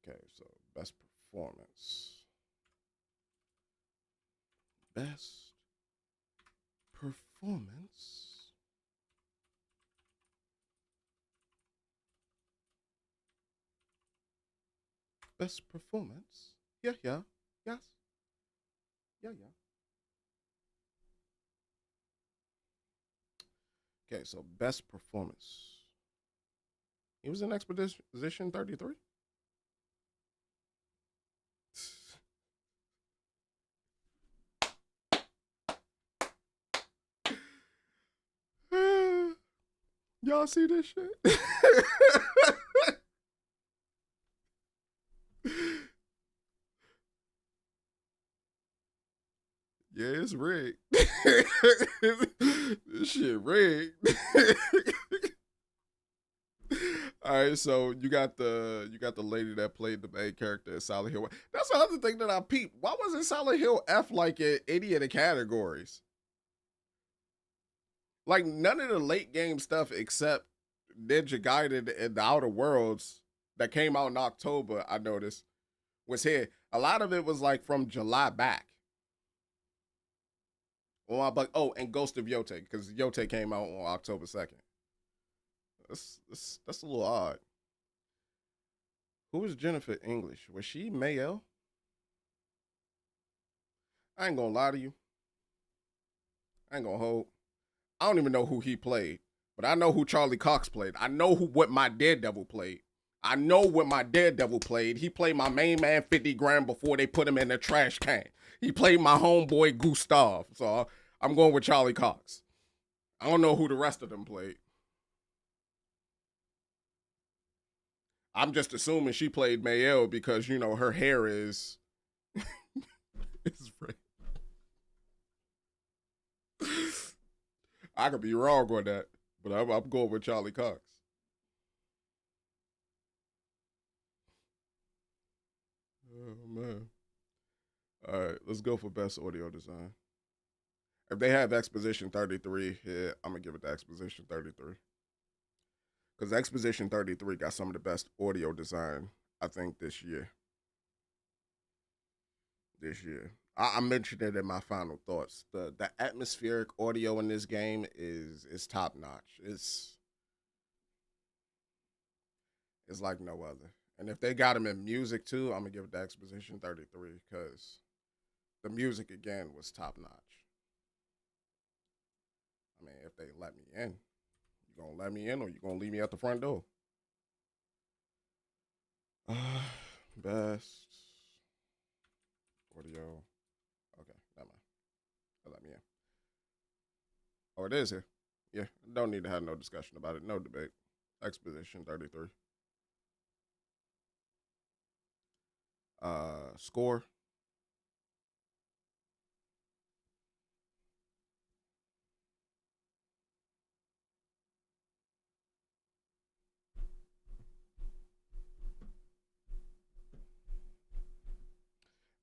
Okay, so best performance. Best performance. Best performance. Yeah, yeah, yes. Yeah, yeah. Okay, so best performance. He was in Expedition 33. Y'all see this shit? Yeah, it's rigged. This shit rigged. All right, so you got the lady that played the main character in Silent Hill. That's the other thing that I peeped. Why wasn't Silent Hill F like in any of the categories? Like none of the late game stuff except Ninja Gaiden and the Outer Worlds that came out in October, I noticed, was here. A lot of it was like from July back. Oh, and Ghost of Yote, because Yote came out on October 2nd. That's a little odd. Who was Jennifer English? Was she Mayel? I ain't gonna lie to you. I ain't gonna hold. I don't even know who he played, but I know who Charlie Cox played. I know what my Daredevil played. I know what my Daredevil played. He played my main man 50 grand before they put him in the trash can. He played my homeboy Gustav. So I'm going with Charlie Cox. I don't know who the rest of them played. I'm just assuming she played Mayel because her hair is is red. I could be wrong on that, but I'm going with Charlie Cox. Oh man! All right, let's go for best audio design. If they have Exposition 33, yeah, I'm gonna give it to Exposition 33 because Exposition 33 got some of the best audio design I think this year. I mentioned it in my final thoughts. The atmospheric audio in this game is top notch. It's like no other. And if they got him in music too, I'm gonna give it to Exposition 33 because the music again was top notch. I mean, if they let me in, you gonna let me in or you gonna leave me at the front door? Best audio. Okay, never mind. Let me in. Oh, it is here. Yeah, don't need to have no discussion about it. No debate. Exposition 33. Score.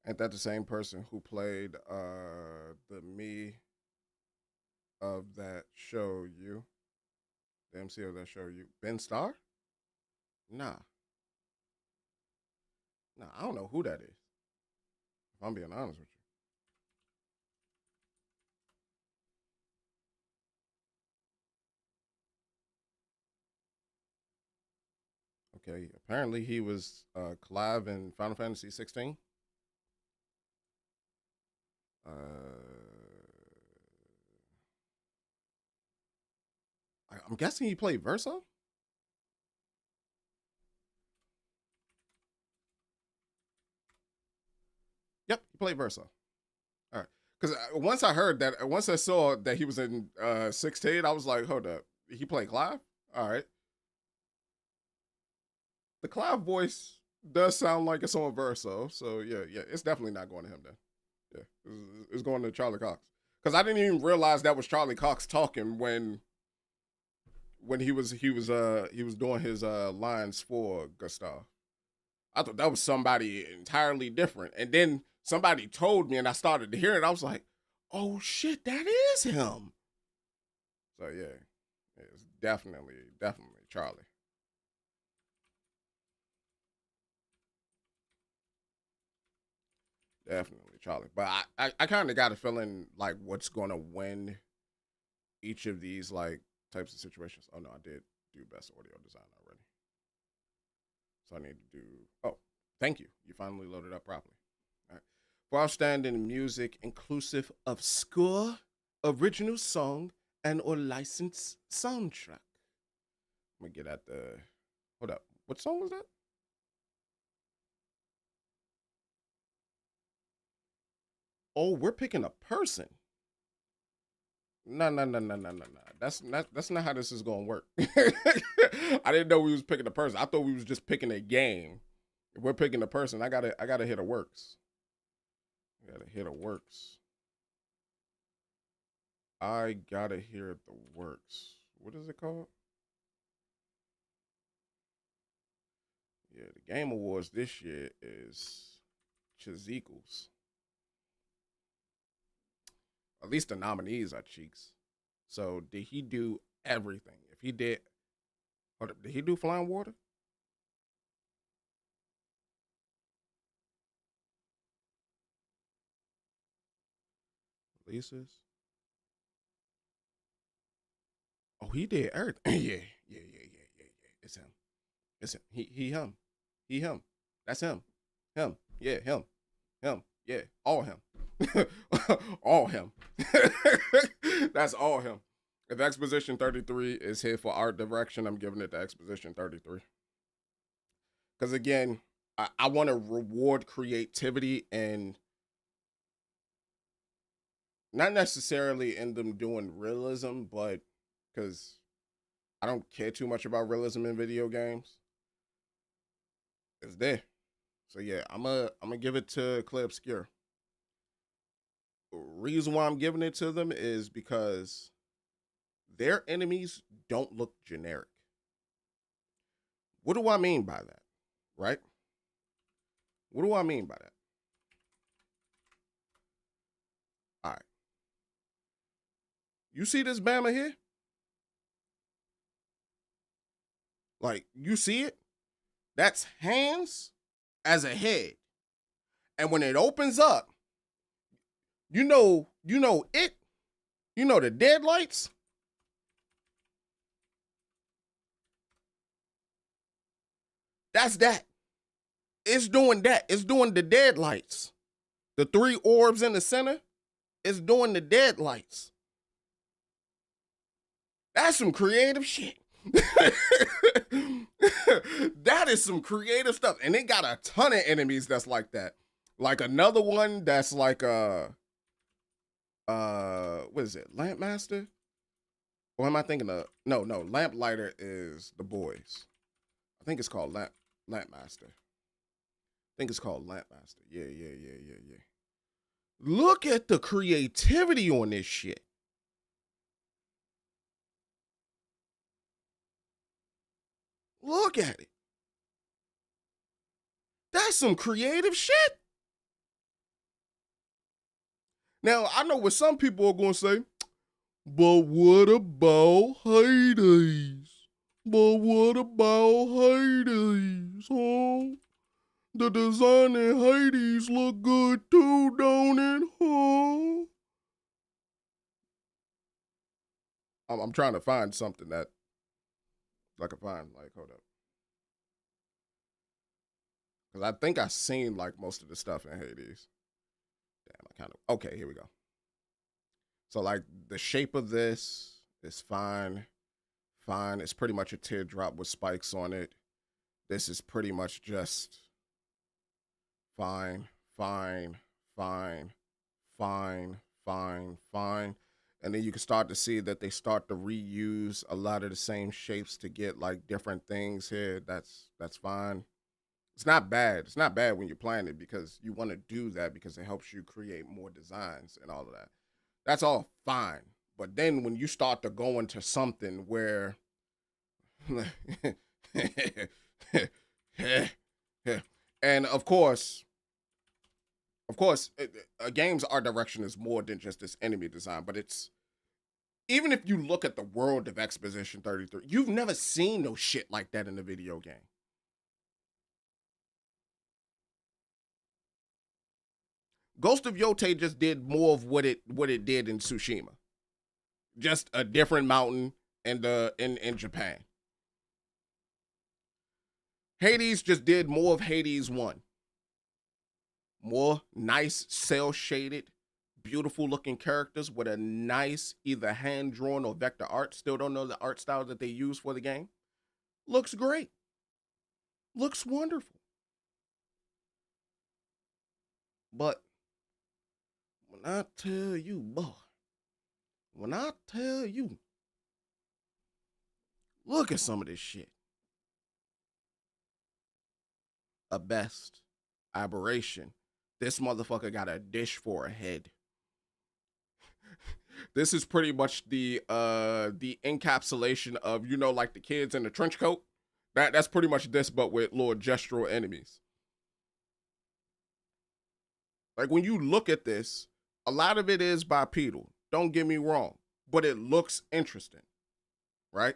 Ain't that the same person who played the me of that show you? The MC of that show you? Ben Starr? Nah. Nah, I don't know who that is. If I'm being honest with you. Okay, apparently he was Clive in Final Fantasy 16. Uh, I'm guessing he played Verso. Yep, he played Verso. All right, because once I heard that, once I saw that he was in 16, I was like, hold up, he played Clive. All right, the Clive voice does sound like it's on Verso, so yeah, it's definitely not going to him then. Yeah, it's going to Charlie Cox because I didn't even realize that was Charlie Cox talking when he was doing his lines for Gustav. I thought that was somebody entirely different, and then somebody told me, and I started to hear it. I was like, "Oh shit, that is him." So yeah, it's definitely Charlie. Definitely Charlie. But I kind of got a feeling like what's going to win each of these like types of situations. Oh no, I did do best audio design already. So I need to do. Oh, thank you. You finally loaded up properly. All right. For outstanding music inclusive of score, original song, and or licensed soundtrack. I'm gonna get at the. Hold up. What song was that? Oh, we're picking a person. No. That's not how this is gonna work. I didn't know we was picking a person. I thought we was just picking a game. If we're picking a person, I gotta hit a works. I gotta hit a works. I gotta hear the works. What is it called? Yeah, the Game Awards this year is Chizikles. At least the nominees are cheeks. So did he do everything? If he did, or did he do Flying Water? Releases. Oh, he did everything. Yeah. It's him. It's him. He him. He him. That's him. Him. Yeah, him. Him. Yeah. All him. All him. That's all him. If Exposition 33 is here for art direction, I'm giving it to Exposition 33. Because again, I want to reward creativity and not necessarily in them doing realism, but because I don't care too much about realism in video games. It's there. So yeah, I'm gonna give it to Clair Obscur. Reason why I'm giving it to them is because their enemies don't look generic. What do I mean by that? Right? What do I mean by that? All right. You see this Bama here? Like, you see it? That's hands as a head. And when it opens up, you know the deadlights. That's that. It's doing that. It's doing the deadlights. The three orbs in the center, it's doing the deadlights. That's some creative shit. That is some creative stuff. And it got a ton of enemies that's like that. Like another one that's like what is it? Lampmaster? Or am I thinking of no, Lamplighter is the boys. I think it's called Lampmaster. I think it's called Lampmaster. Yeah. Look at the creativity on this shit. Look at it. That's some creative shit. Now, I know what some people are going to say, but what about Hades? But what about Hades, huh? The design in Hades look good too, don't it, huh? I'm trying to find something that I can find. Like, hold up. Because I think I seen like most of the stuff in Hades. Damn, I kind of. Okay, here we go. So, like, the shape of this is fine. Fine. It's pretty much a teardrop with spikes on it. This is pretty much just fine, fine, fine, fine, fine, fine. And then you can start to see that they start to reuse a lot of the same shapes to get like different things here. That's fine. It's not bad. It's not bad when you're playing it because you want to do that because it helps you create more designs and all of that. That's all fine. But then when you start to go into something where and of course, a game's art direction is more than just this enemy design, but it's even if you look at the world of Exposition 33, you've never seen no shit like that in a video game. Ghost of Yote just did more of what it did in Tsushima. Just a different mountain in Japan. Hades just did more of Hades 1. More nice, cel shaded, beautiful looking characters with a nice either hand drawn or vector art. Still don't know the art style that they use for the game. Looks great. Looks wonderful. But when I tell you, boy, when I tell you, look at some of this shit. A best aberration. This motherfucker got a dish for a head. This is pretty much the encapsulation of, you know, like the kids in the trench coat. That's pretty much this, but with little gestural enemies. Like when you look at this, a lot of it is bipedal. Don't get me wrong, but it looks interesting, right?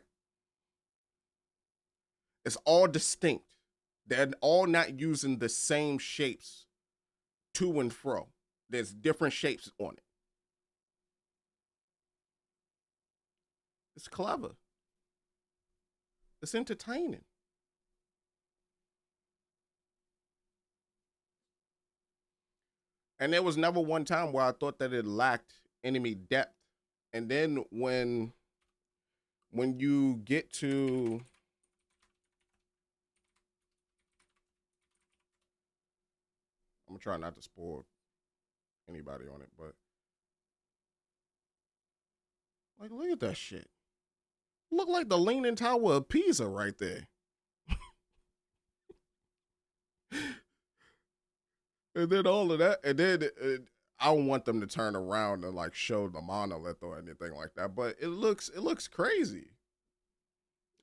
It's all distinct. They're all not using the same shapes to and fro. There's different shapes on it. It's clever. It's entertaining. And there was never one time where I thought that it lacked enemy depth. And then when you get to I'm gonna try not to spoil anybody on it, but like look at that shit. Look like the Leaning Tower of Pisa right there. And then all of that, and then I don't want them to turn around and like show the monolith or anything like that, but it looks crazy.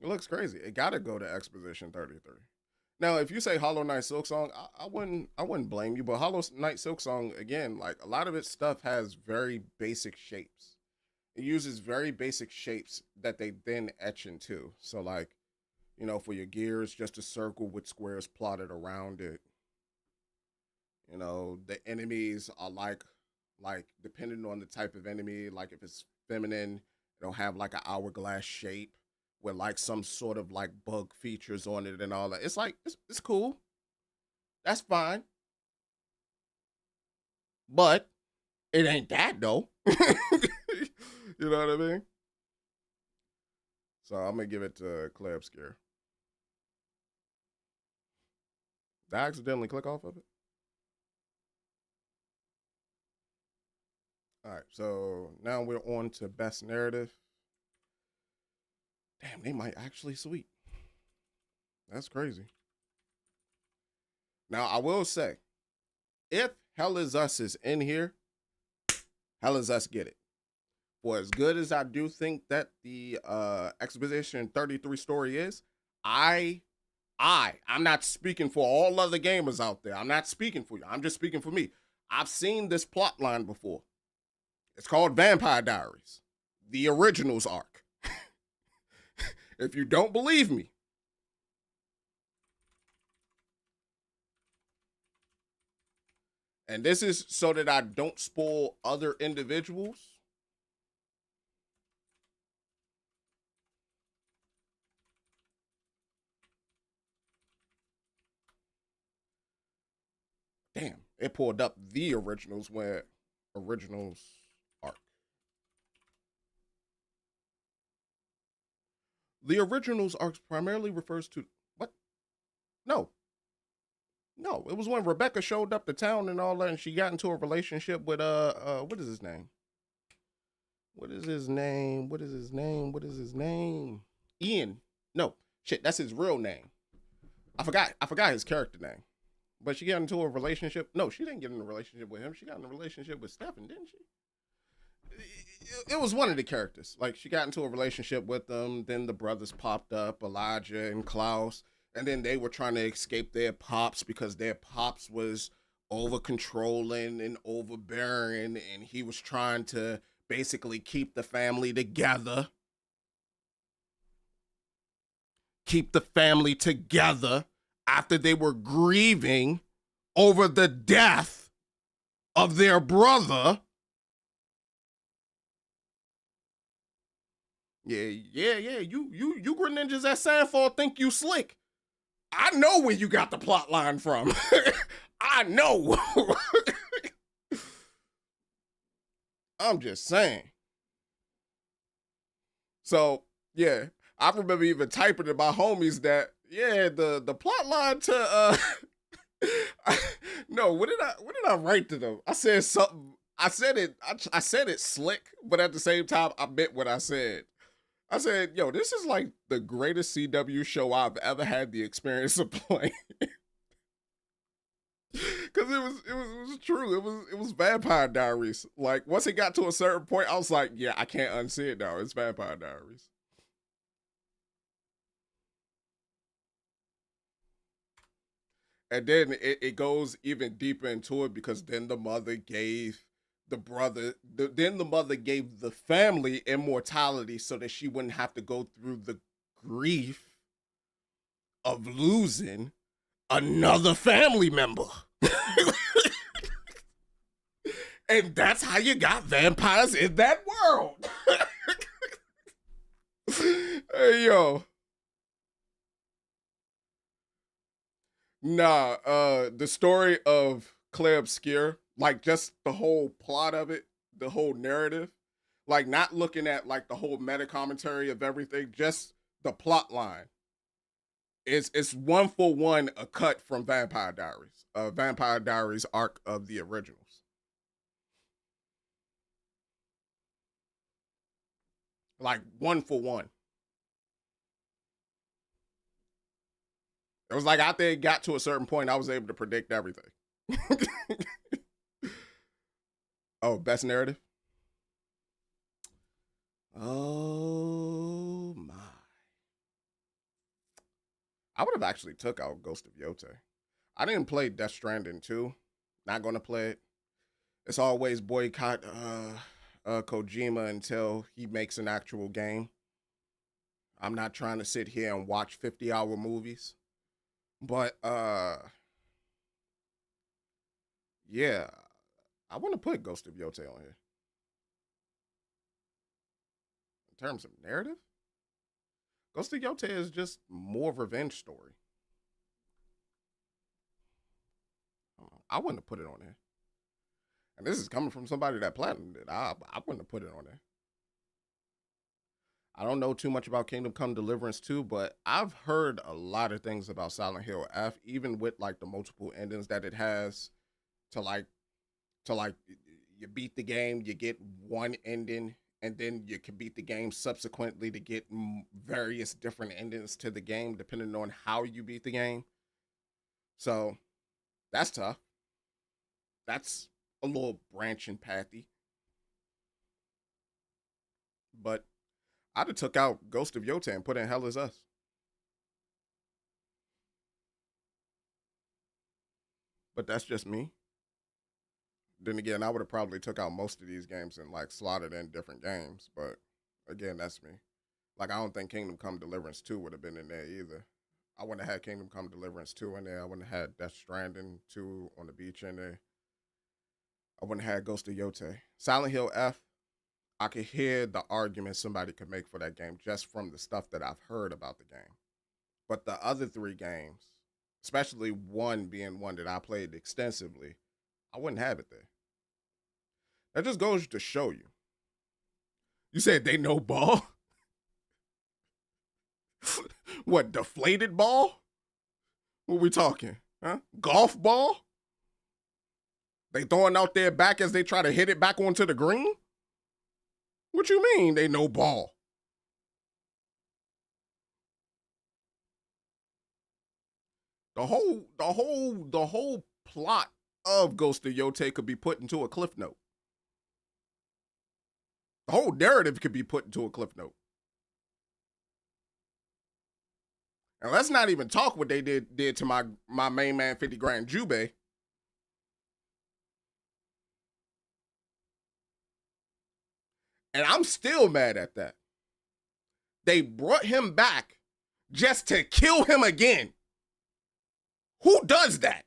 It looks crazy. It got to go to Exposition 33. Now, if you say Hollow Knight Silksong, I wouldn't blame you, but Hollow Knight Silksong again, like a lot of its stuff has very basic shapes. It uses very basic shapes that they then etch into. So like, you know, for your gears, just a circle with squares plotted around it. You know, the enemies are like depending on the type of enemy, like if it's feminine, it'll have like an hourglass shape with like some sort of like bug features on it and all that. It's like it's cool. That's fine. But it ain't that though. You know what I mean? So I'm gonna give it to Clair Obscur. Did I accidentally click off of it? All right, so now we're on to best narrative. Damn, they might actually sweep. That's crazy. Now, I will say, if Hell Is Us is in here, Hell Is Us get it. For as good as I do think that the Exposition 33 story is, I'm not speaking for all other gamers out there. I'm not speaking for you. I'm just speaking for me. I've seen this plot line before. It's called Vampire Diaries, the originals arc. If you don't believe me, and this is so that I don't spoil other individuals. Damn, it pulled up the originals where originals arc. The originals arc primarily refers to what? No, no, it was when Rebecca showed up to town and all that, and she got into a relationship with what is his name? What is his name? What is his name? What is his name? Ian. No, shit, that's his real name. I forgot his character name. But she got into a relationship. No, she didn't get in a relationship with him. She got in a relationship with Stefan, didn't she? It was one of the characters. Like she got into a relationship with them. Then the brothers popped up, Elijah and Klaus, and then they were trying to escape their pops because their pops was over controlling and overbearing, and he was trying to basically keep the family together. Keep the family together after they were grieving over the death of their brother. Yeah. You Greninjas at Sandfall think you slick. I know where you got the plot line from. I know. I'm just saying. So, yeah. I remember even typing to my homies that, yeah, the plot line to no, what did I write to them? I said something. I said it slick, but at the same time I meant what I said. I said, yo, this is like the greatest CW show I've ever had the experience of playing. Cause it was true. It was Vampire Diaries. Like once it got to a certain point, I was like, yeah, I can't unsee it now. It's Vampire Diaries. And then it goes even deeper into it because then the mother gave the brother then the mother gave the family immortality so that she wouldn't have to go through the grief of losing another family member. And that's how you got vampires in that world. Hey yo. Nah, the story of Clair Obscur, like just the whole plot of it, the whole narrative, like not looking at like the whole meta commentary of everything, just the plot line. It's one for one a cut from Vampire Diaries arc of the originals. Like one for one. It was like after it got to a certain point, I was able to predict everything. Oh, best narrative? Oh my. I would have actually took out Ghost of Yote. I didn't play Death Stranding 2. Not gonna play it. It's always boycott Kojima until he makes an actual game. I'm not trying to sit here and watch 50-hour movies. But yeah, I want to put Ghost of Yote on here. In terms of narrative, Ghost of Yote is just more revenge story. I wouldn't have put it on there. And this is coming from somebody that platinumed it. I wouldn't have put it on there. I don't know too much about Kingdom Come Deliverance 2, but I've heard a lot of things about Silent Hill F, even with like the multiple endings that it has to like to you beat the game, you get one ending, and then you can beat the game subsequently to get various different endings to the game depending on how you beat the game. So that's tough. That's a little branching pathy. But I'd have took out Ghost of Yota and put in Hell Is Us. But that's just me. Then again, I would have probably took out most of these games and like slotted in different games. But again, that's me. Like I don't think Kingdom Come Deliverance 2 would have been in there either. I wouldn't have had Kingdom Come Deliverance 2 in there. I wouldn't have had Death Stranding 2 on the beach in there. I wouldn't have had Ghost of Yota. Silent Hill F, I could hear the argument somebody could make for that game just from the stuff that I've heard about the game. But the other three games, especially one being one that I played extensively, I wouldn't have it there. That just goes to show you. You said they know ball? What, deflated ball? What we talking? Huh? Golf ball? They throwing out their back as they try to hit it back onto the green? What you mean they know ball? The whole plot of Ghost of Yotei could be put into a cliff note. The whole narrative could be put into a cliff note. And let's not even talk what they did to my main man 50 Grand Jubei. And I'm still mad at that. They brought him back just to kill him again. Who does that?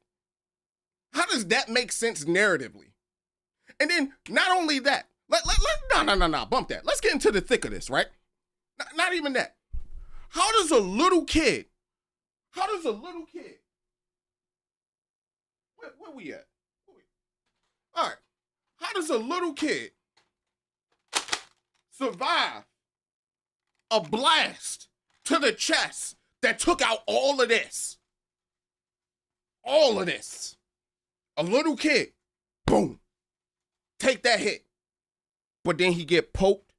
How does that make sense narratively? And then not only that, no, bump that. Let's get into the thick of this, right? Not even that. How does a little kid, where we at? All right, how does a little kid survive a blast to the chest that took out all of this? All of this. A little kid, boom, take that hit. But then he get poked.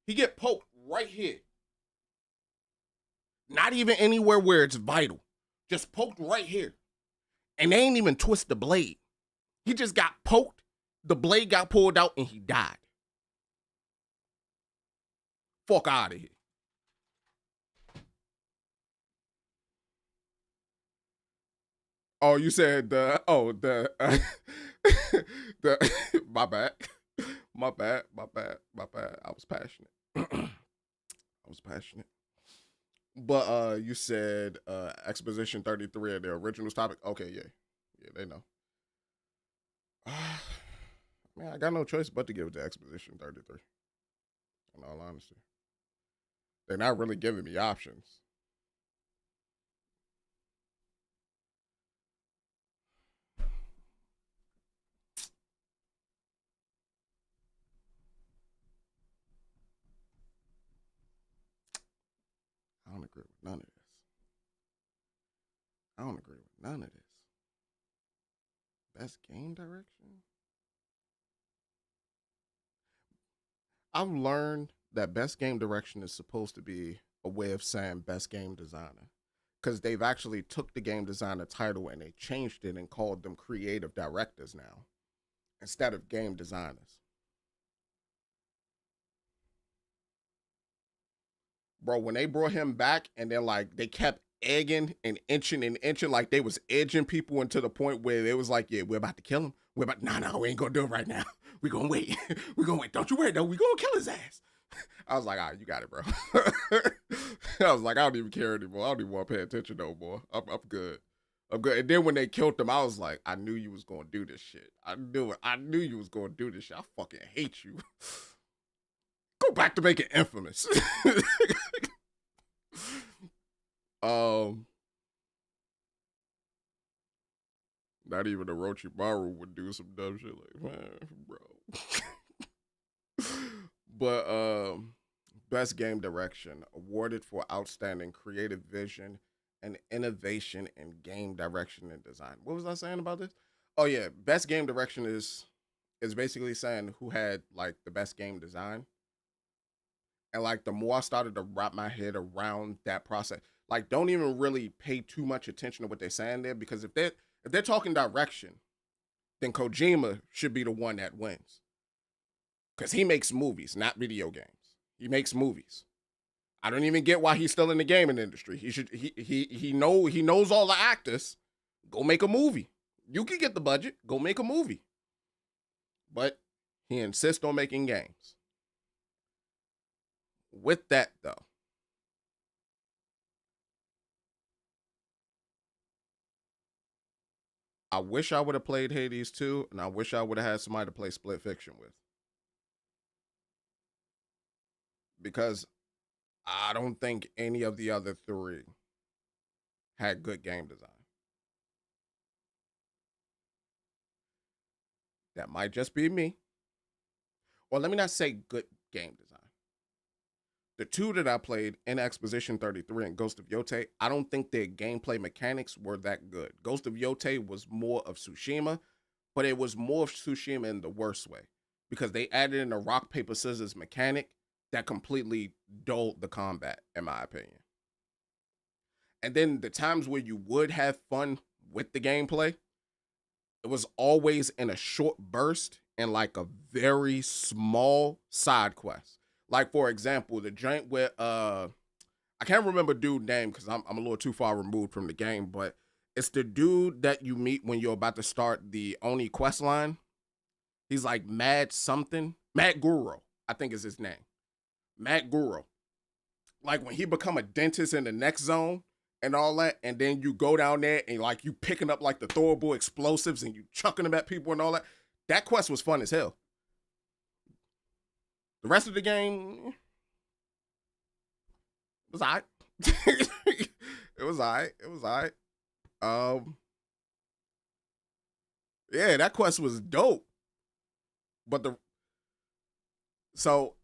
He get poked right here. Not even anywhere where it's vital. Just poked right here. And they ain't even twist the blade. He just got poked, the blade got pulled out, and he died. Fuck out of here. Oh, you said the my bad. My bad. I was passionate. I was passionate. But you said Exposition 33 of the original topic. Okay, yeah. Yeah, they know. Man, I got no choice but to give it to Exposition 33. In all honesty. They're not really giving me options. I don't agree with none of this. I don't agree with none of this. Best game direction? I've learned that best game direction is supposed to be a way of saying best game designer. Because they've actually took the game designer title and they changed it and called them creative directors now instead of game designers. Bro, when they brought him back and then like they kept egging and inching like they was edging people into the point where it was like, yeah, we're about to kill him. We're about, no, we ain't gonna do it right now. We gonna wait. We gonna wait. Don't you worry though. We gonna kill his ass. I was like, all right, you got it, bro. I was like, I don't even care anymore. I don't even want to pay attention no more. I'm good. I'm good. And then when they killed him, I was like, I knew you was gonna do this shit. I knew it. I knew you was gonna do this shit. I fucking hate you. Go back to making Infamous. um, Not even Orochimaru would do some dumb shit like, man, bro. But Best Game Direction, awarded for outstanding creative vision and innovation in game direction and design. What was I saying about this? Oh yeah, Best Game Direction is basically saying who had like the best game design. And like the more I started to wrap my head around that process, like don't even really pay too much attention to what they're saying there, because if they're talking direction, then Kojima should be the one that wins. Because he makes movies, not video games. He makes movies. I don't even get why he's still in the gaming industry. He knows all the actors. Go make a movie. You can get the budget. Go make a movie. But he insists on making games. With that though, I wish I would have played Hades 2, and I wish I would have had somebody to play Split Fiction with. Because I don't think any of the other three had good game design. That might just be me. Or let me not say good game design. The two that I played in Exposition 33 and Ghost of Yote, I don't think their gameplay mechanics were that good. Ghost of Yote was more of Tsushima, but it was more of Tsushima in the worst way, because they added in a rock, paper, scissors mechanic that completely dulled the combat, in my opinion. And then the times where you would have fun with the gameplay, it was always in a short burst and like a very small side quest. Like for example, the joint where I can't remember dude's name because I'm a little too far removed from the game, but it's the dude that you meet when you're about to start the Oni quest line. He's like Mad something. Mad Guru, I think is his name. Mad Guru. Like when he become a dentist in the next zone and all that, and then you go down there and like you picking up like the throwable explosives and you chucking them at people and all that. That quest was fun as hell. The rest of the game was alright. It was alright. It was alright. Yeah, that quest was dope. But so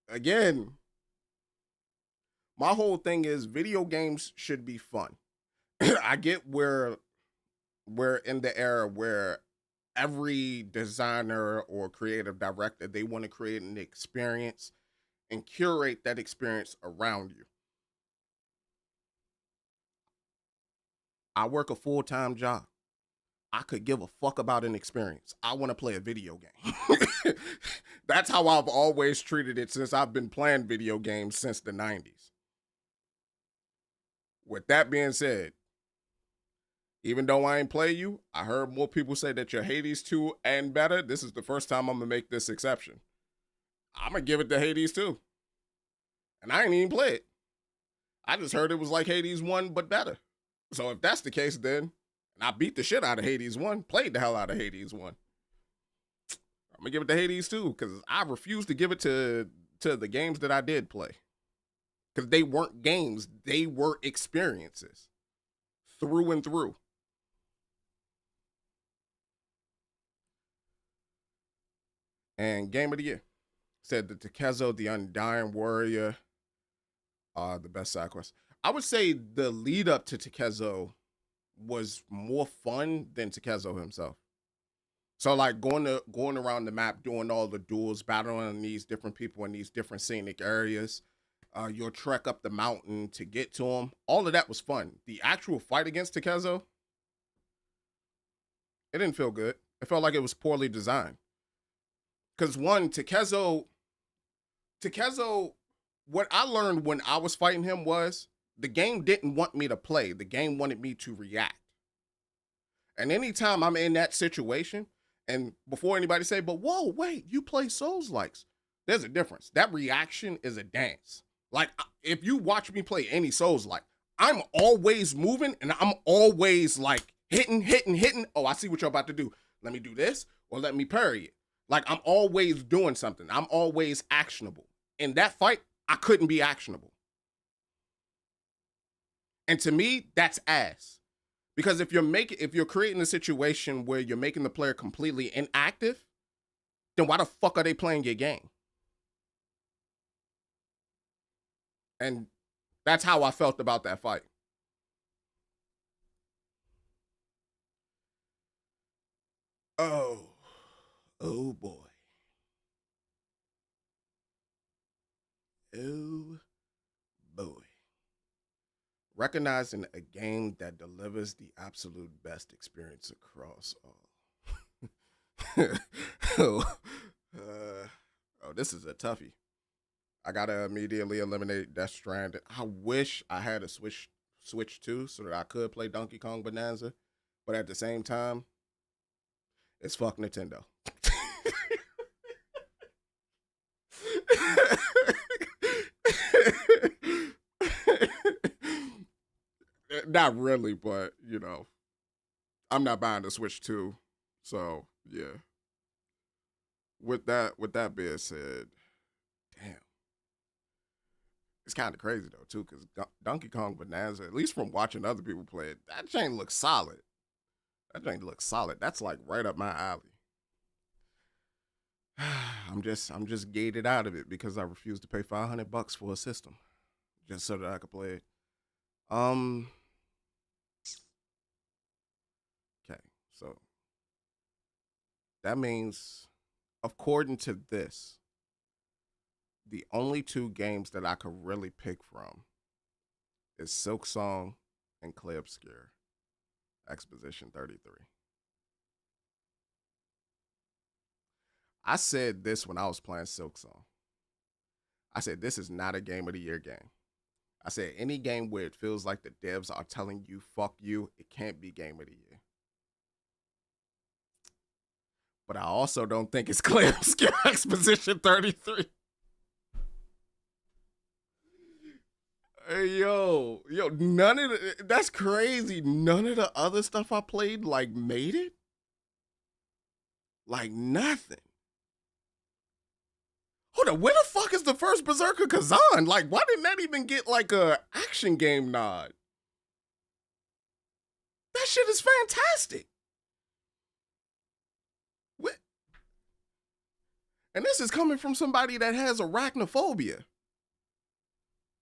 again, my whole thing is video games should be fun. I get where we're in the era where every designer or creative director, they want to create an experience and curate that experience around you. I work a full-time job. I could give a fuck about an experience. I want to play a video game. That's how I've always treated it since I've been playing video games since the 90s. With that being said, even though I ain't play you, I heard more people say that your Hades 2 and better. This is the first time I'm gonna make this exception. I'm gonna give it to Hades 2. And I ain't even play it. I just heard it was like Hades 1, but better. So if that's the case, then, and I beat the shit out of Hades 1, played the hell out of Hades 1, I'm gonna give it to Hades 2, because I refuse to give it to the games that I did play. Because they weren't games, they were experiences. Through and through. And Game of the Year said that Takezo, the Undying Warrior, are the best side quests. I would say the lead up to Takezo was more fun than Takezo himself. So like going around the map, doing all the duels, battling these different people in these different scenic areas. You'll trek up the mountain to get to them. All of that was fun. The actual fight against Takezo, it didn't feel good. It felt like it was poorly designed. Because one, Takezo, what I learned when I was fighting him was the game didn't want me to play. The game wanted me to react. And anytime I'm in that situation, and before anybody say, but whoa, wait, you play Souls-likes, there's a difference. That reaction is a dance. Like, if you watch me play any Souls-like, I'm always moving and I'm always like hitting. Oh, I see what you're about to do. Let me do this or let me parry it. Like, I'm always doing something. I'm always actionable. In that fight, I couldn't be actionable. And to me, that's ass. Because if you're creating a situation where you're making the player completely inactive, then why the fuck are they playing your game? And that's how I felt about that fight. Oh, oh boy. Oh boy. Recognizing a game that delivers the absolute best experience across all. oh, this is a toughie. I gotta immediately eliminate Death Stranding. I wish I had a Switch 2 so that I could play Donkey Kong Bonanza, but at the same time, it's fuck Nintendo. Not really, but you know, I'm not buying the Switch 2. So yeah. With that being said, damn. It's kind of crazy though too, because Donkey Kong Bonanza, at least from watching other people play it, that chain looks solid. That chain looks solid. That's like right up my alley. I'm just gated out of it because I refuse to pay $500 for a system just so that I could play it. Um. Okay, so that means, according to this, the only two games that I could really pick from is Silksong and Clair Obscur Exposition 33. I said this when I was playing Silksong. I said this is not a game of the year game. I said any game where it feels like the devs are telling you fuck you, it can't be game of the year. But I also don't think it's Clair Obscur Exposition 33. Hey, yo, none of that's crazy. None of the other stuff I played like made it. Like nothing. Hold on, where the fuck is the first Berserker Kazan? Like, why didn't that even get like a action game nod? That shit is fantastic. What? And this is coming from somebody that has arachnophobia.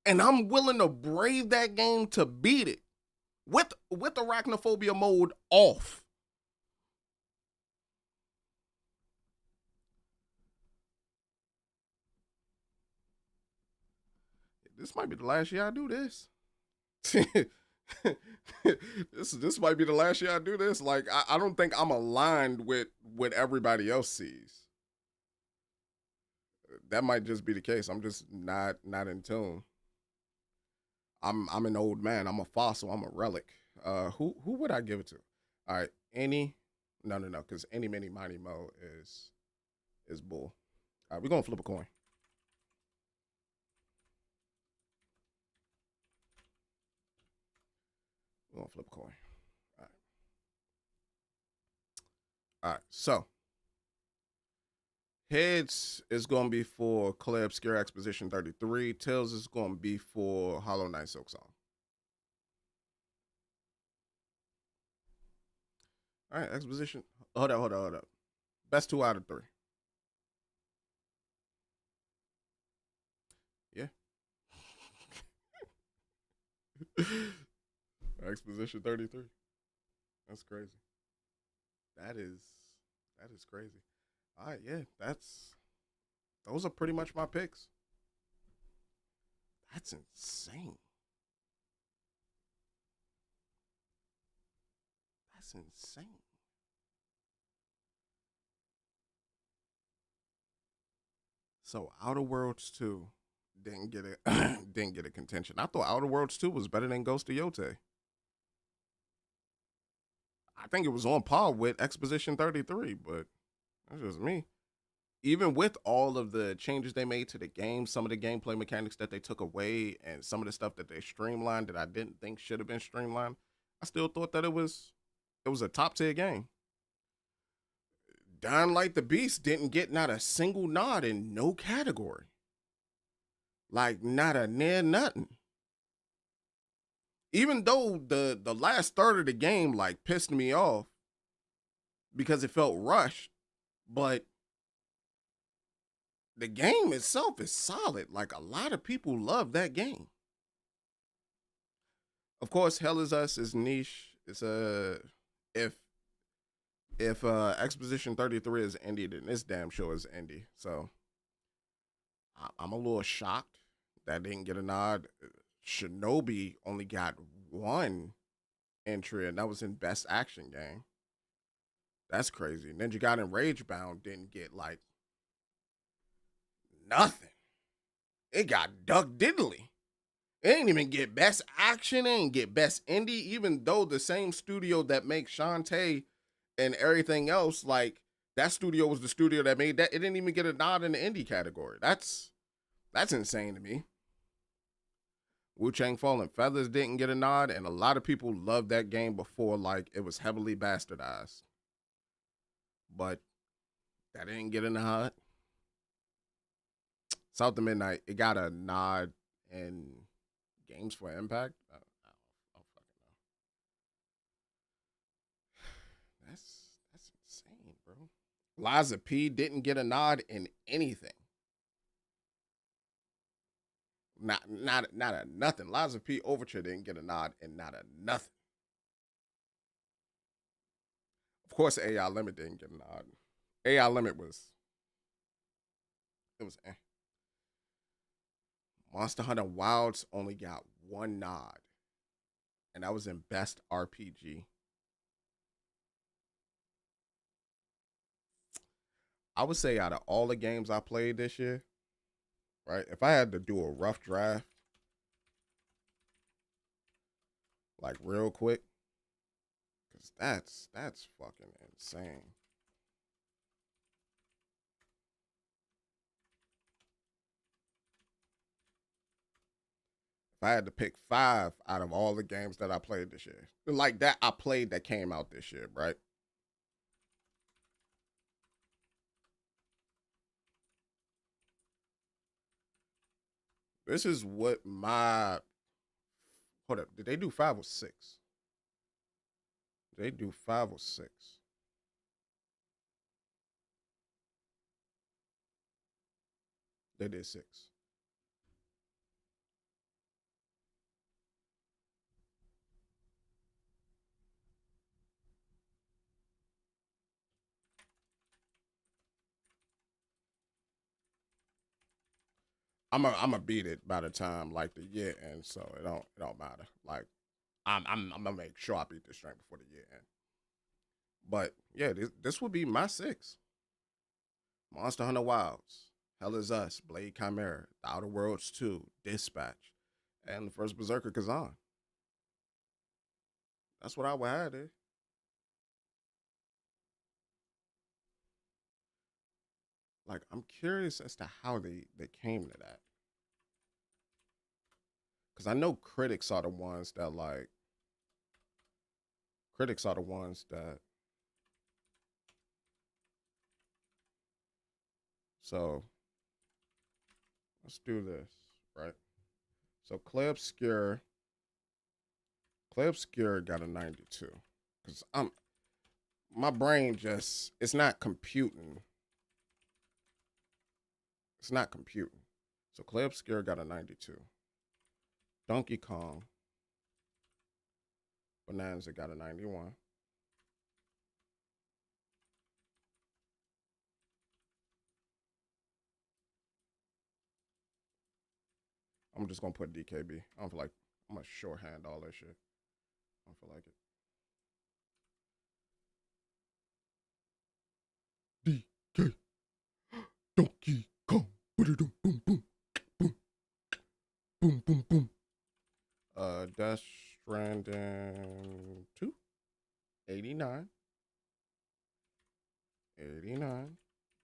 And I'm willing to brave that game to beat it with arachnophobia mode off. This might be the last year I do this. this might be the last year I do this. Like I don't think I'm aligned with what everybody else sees. That might just be the case. I'm just not in tune. I'm an old man. I'm a fossil. I'm a relic. Who would I give it to? All right, no, because any mini mighty mo is bull. All right, we're gonna flip a coin. We're gonna flip a coin. All right. All right. So heads is gonna be for Clair Obscur Exposition 33. Tails is gonna be for Hollow Knight Silksong. All right, Exposition. Hold up. Best 2 out of 3. Yeah. Exposition 33. That's crazy. That is crazy. All right, yeah, those are pretty much my picks. That's insane. That's insane. So Outer Worlds 2 didn't get a didn't get a contention. I thought Outer Worlds 2 was better than Ghost of Yote. I think it was on par with Exposition 33, but that's just me. Even with all of the changes they made to the game, some of the gameplay mechanics that they took away, and some of the stuff that they streamlined that I didn't think should have been streamlined, I still thought that it was a top tier game. Dying Light the Beast didn't get not a single nod in no category. Like not a near nothing. Even though the last third of the game like pissed me off because it felt rushed, but the game itself is solid. Like a lot of people love that game. Of course, Hell is Us is niche. It's a if Exposition 33 is indie, then this damn show is indie. So I'm a little shocked that didn't get a nod. Shinobi only got one entry, and that was in Best Action Game. That's crazy. And then you got in Ragebound didn't get like nothing. It got Duck Diddley. It didn't even get Best Action. It didn't get Best Indie, even though the same studio that makes Shantae and everything else, like that studio was the studio that made that. It didn't even get a nod in the indie category. That's insane to me. Wu Chang Fallen Feathers didn't get a nod, and a lot of people loved that game before, like it was heavily bastardized. But that didn't get a nod. South of Midnight, it got a nod in Games for Impact. I don't fucking know. That's insane, bro. Liza P didn't get a nod in anything. Not a nothing. Liza P Overture didn't get a nod in not a nothing. Of course, AI Limit didn't get a nod. AI Limit was it was eh. Monster Hunter Wilds only got one nod, and that was in Best RPG. I would say out of all the games I played this year, right? If I had to do a rough draft, like real quick, because that's fucking insane. If I had to pick 5 out of all the games that I played this year, like that I played that came out this year, right? This is what my hold up. Did they do 5 or 6? Did they do 5 or 6? They did 6. I'm a beat it by the time like the year ends, so it don't matter. Like I'm gonna make sure I beat this strength before the year ends. But yeah, this would be my 6. Monster Hunter Wilds, Hell is Us, Blade Chimera, The Outer Worlds 2, Dispatch, and the first Berserker Kazan. That's what I would have there. Like I'm curious as to how they came to that. Because I know critics are the ones that so let's do this, right? So Clair Obscur got a 92. Because I'm my brain just it's not computing. It's not computing. So Clair Obscur got a 92. Donkey Kong Bonanza got a 91. I'm just gonna put DKB. I don't feel like I'm gonna shorthand all that shit. I don't feel like it. DK Donkey Kong. Boom boom boom boom boom boom boom. Death Stranding 2. 89. 89.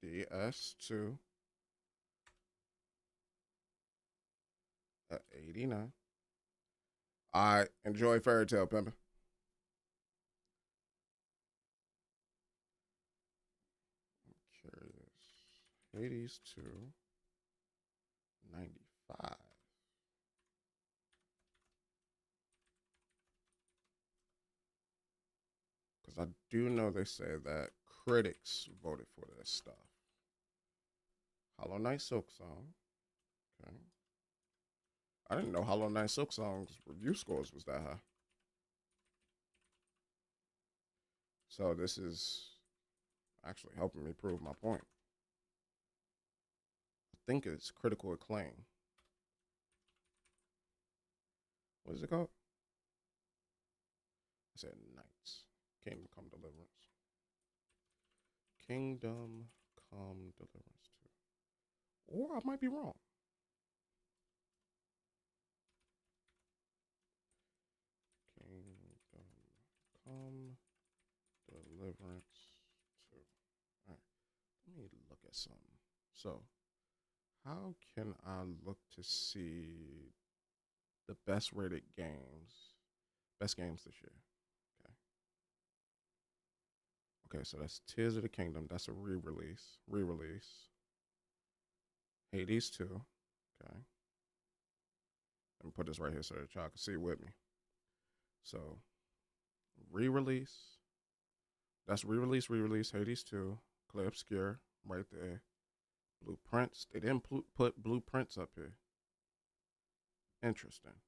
DS2. 89. All right, enjoy Fairy Tale Pimpin'. I'm curious. Hades 2. 95. Because I do know they say that critics voted for this stuff Hollow Knight Silksong. Okay. I didn't know Hollow Knight Silksong's review scores was that high. So this is actually helping me prove my point. I think it's critical acclaim. What is it called? I said Knights. Kingdom Come Deliverance. Kingdom Come Deliverance 2. Or I might be wrong. Kingdom Come Deliverance 2. All right. Let me look at something. So, how can I look to see the best rated games, best games this year? Okay, so that's Tears of the Kingdom. That's a re-release. Hades 2. Okay. Let me put this right here so that y'all can see with me. So, re-release. That's re-release, Hades 2. Clair Obscur, right there. Blueprints. They didn't put blueprints up here. Interesting.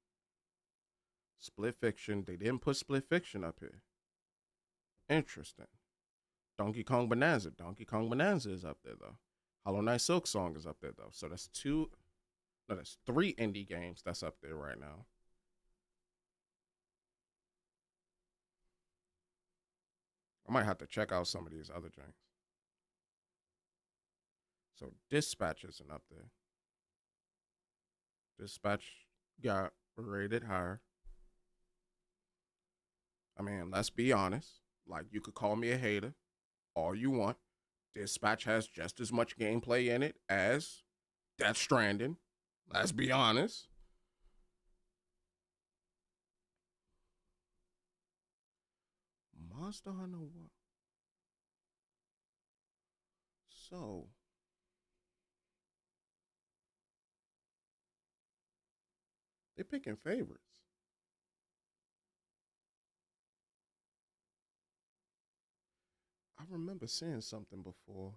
Split Fiction. They didn't put Split Fiction up here. Interesting. Donkey Kong Bonanza. Donkey Kong Bonanza is up there, though. Hollow Knight Silksong is up there, though. So that's three indie games that's up there right now. I might have to check out some of these other games. So Dispatch isn't up there. Dispatch got rated higher. I mean, let's be honest. Like, you could call me a hater all you want. Dispatch has just as much gameplay in it as Death Stranding. Let's be honest. Monster Hunter what? So they're picking favorites. I remember seeing something before.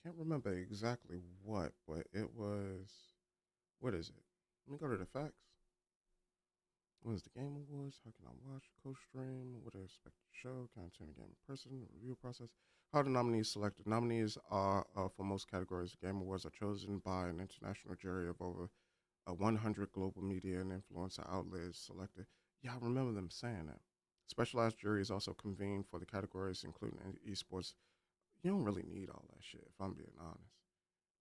Can't remember exactly what, but it was. What is it? Let me go to the facts. What is the Game Awards? How can I watch? Co-stream? What do I expect to show? Can I turn a game in person? The review process. How are the nominees selected? Nominees are, for most categories, the Game Awards are chosen by an international jury of over 100 global media and influencer outlets selected. Yeah, I remember them saying that. Specialized juries also convene for the categories, including esports. You don't really need all that shit, if I'm being honest.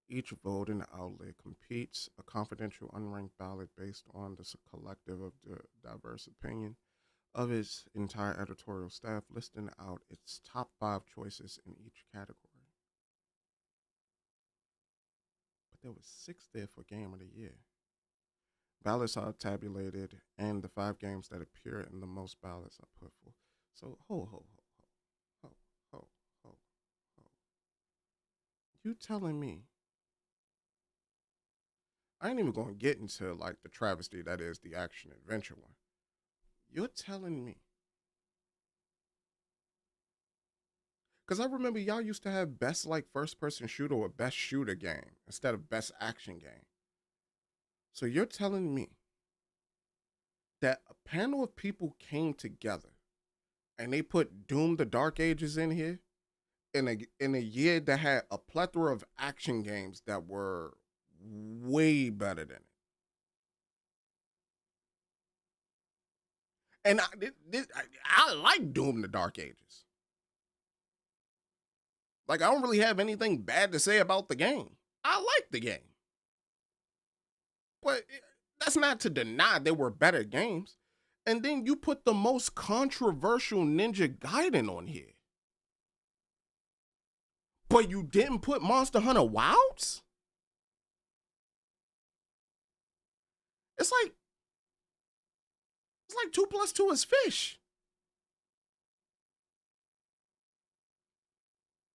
Each voting outlet competes a confidential unranked ballot based on the collective of the diverse opinion of its entire editorial staff, listing out its top 5 choices in each category. But there was 6 there for Game of the Year. Ballots are tabulated, and the 5 games that appear in the most ballots are put forth. So, ho. You telling me? I ain't even gonna get into like the travesty that is the action adventure one. You're telling me? Because I remember y'all used to have best like first person shooter or best shooter game instead of best action game. So you're telling me that a panel of people came together and they put Doom the Dark Ages in here in a year that had a plethora of action games that were way better than it. And I like Doom the Dark Ages. Like, I don't really have anything bad to say about the game. I like the game. But that's not to deny there were better games. And then you put the most controversial Ninja Gaiden on here. But you didn't put Monster Hunter Wilds? It's like 2 plus 2 is fish.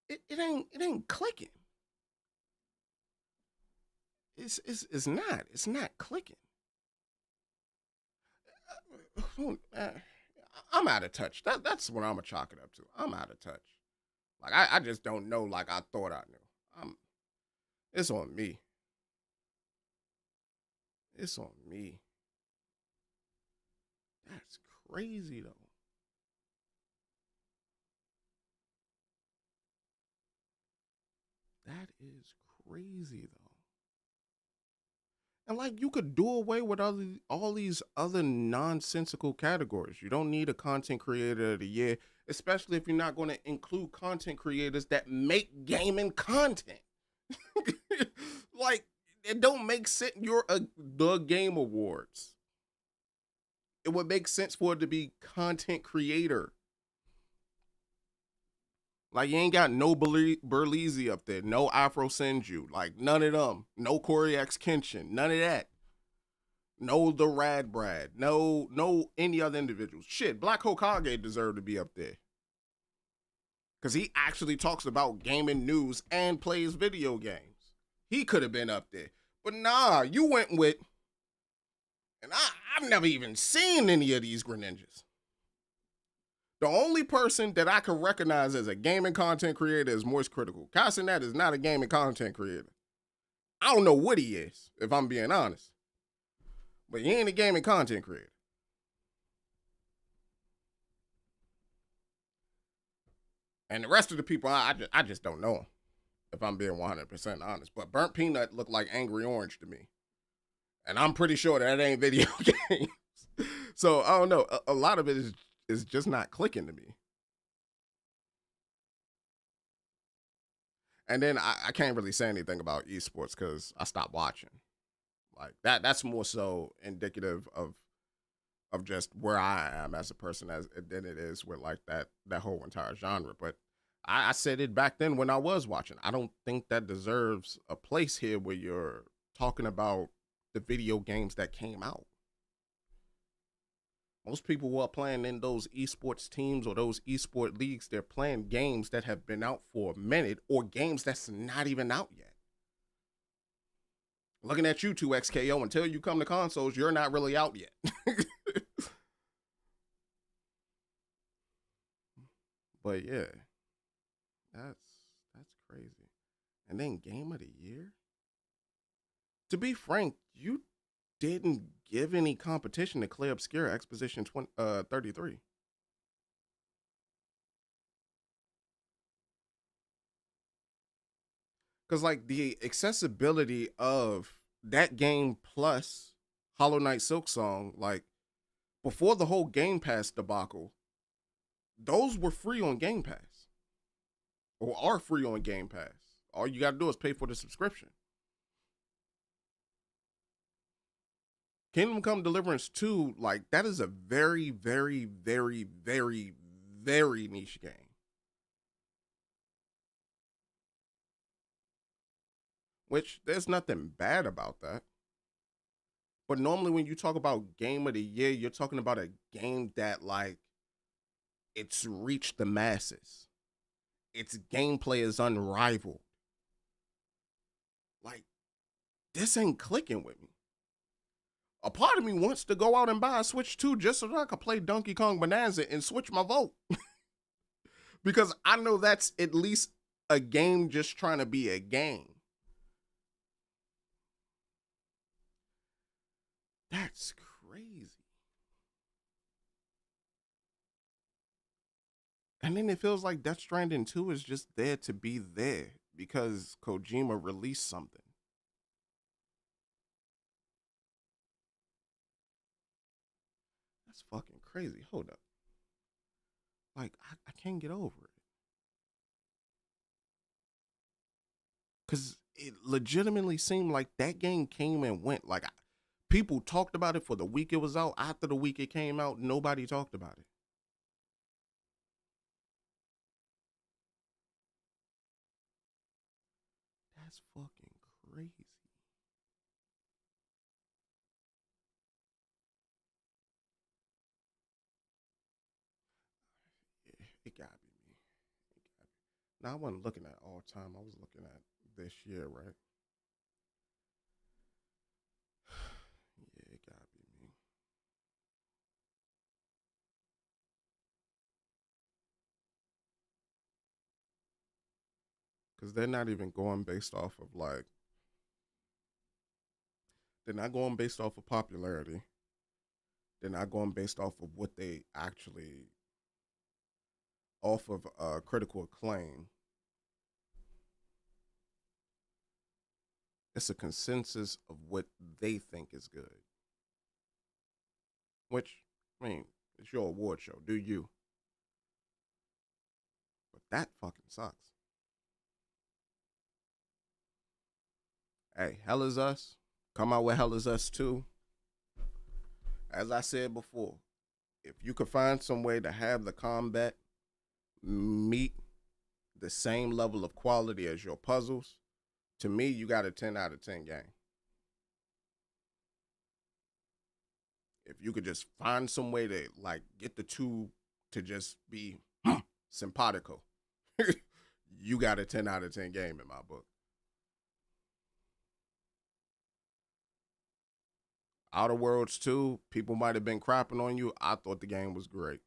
It ain't clicking. It's not clicking. I'm out of touch. That's what I'm gonna chalk it up to. I'm out of touch. Like I just don't know like I thought I knew. It's on me. It's on me. That's crazy though. That is crazy though. And like you could do away with all these other nonsensical categories. You don't need a content creator of the year, especially if you're not going to include content creators that make gaming content. Like it don't make sense. You're the Game Awards. It would make sense for it to be content creator. Like you ain't got no Berleezy up there, no Afro Senju, like none of them, no Corey X Kenshin, none of that. No the Rad Brad, no any other individuals. Shit, Black Hokage deserved to be up there because he actually talks about gaming news and plays video games. He could have been up there, but nah, you went with, and I've never even seen any of these Greninjas. The only person that I can recognize as a gaming content creator is Moist Critical. Cassinet is not a gaming content creator. I don't know what he is, if I'm being honest. But he ain't a gaming content creator. And the rest of the people, I just don't know him, if I'm being 100% honest. But Burnt Peanut looked like Angry Orange to me. And I'm pretty sure that ain't video games. So, I don't know. A lot of it is just not clicking to me. And then I can't really say anything about esports because I stopped watching. Like that's more so indicative of just where I am as a person as than it is with like that whole entire genre. But I said it back then when I was watching. I don't think that deserves a place here where you're talking about the video games that came out. Most people who are playing in those esports teams or those esport leagues, they're playing games that have been out for a minute or games that's not even out yet. Looking at you, 2XKO, until you come to consoles, you're not really out yet. But yeah, that's crazy. And then Game of the Year? To be frank, you didn't give any competition to Clair Obscur Exposition 33. Because like the accessibility of that game plus Hollow Knight Silksong, like before the whole Game Pass debacle, those were free on Game Pass or are free on Game Pass. All you got to do is pay for the subscription. Kingdom Come Deliverance 2, like that is a very, very, very, very, very niche game. Which there's nothing bad about that. But normally when you talk about game of the year, you're talking about a game that like it's reached the masses. Its gameplay is unrivaled. Like this ain't clicking with me. A part of me wants to go out and buy a Switch 2 just so that I can play Donkey Kong Bonanza and switch my vote. Because I know that's at least a game just trying to be a game. That's crazy. And then it feels like Death Stranding 2 is just there to be there because Kojima released something. That's fucking crazy. Hold up. Like, I can't get over it. Because it legitimately seemed like that game came and went. Like, people talked about it for the week it was out. After the week it came out, nobody talked about it. That's fucking crazy. Yeah, it gotta be me. It gotta be. Now, I wasn't looking at all time. I was looking at this year, right? Yeah, it gotta be me. because they're not even going based off of like they're not going based off of popularity. They're not going based off of what they actually off of critical acclaim. It's a consensus of what they think is good. Which, I mean, it's your award show. Do you? But that fucking sucks. Hey, Hell is Us. Come out with Hell is Us too. As I said before, if you could find some way to have the combat meet the same level of quality as your puzzles, to me, you got a 10 out of 10 game. If you could just find some way to like get the two to just be simpatico, you got a 10 out of 10 game in my book. Outer Worlds 2, people might have been crapping on you. I thought the game was great.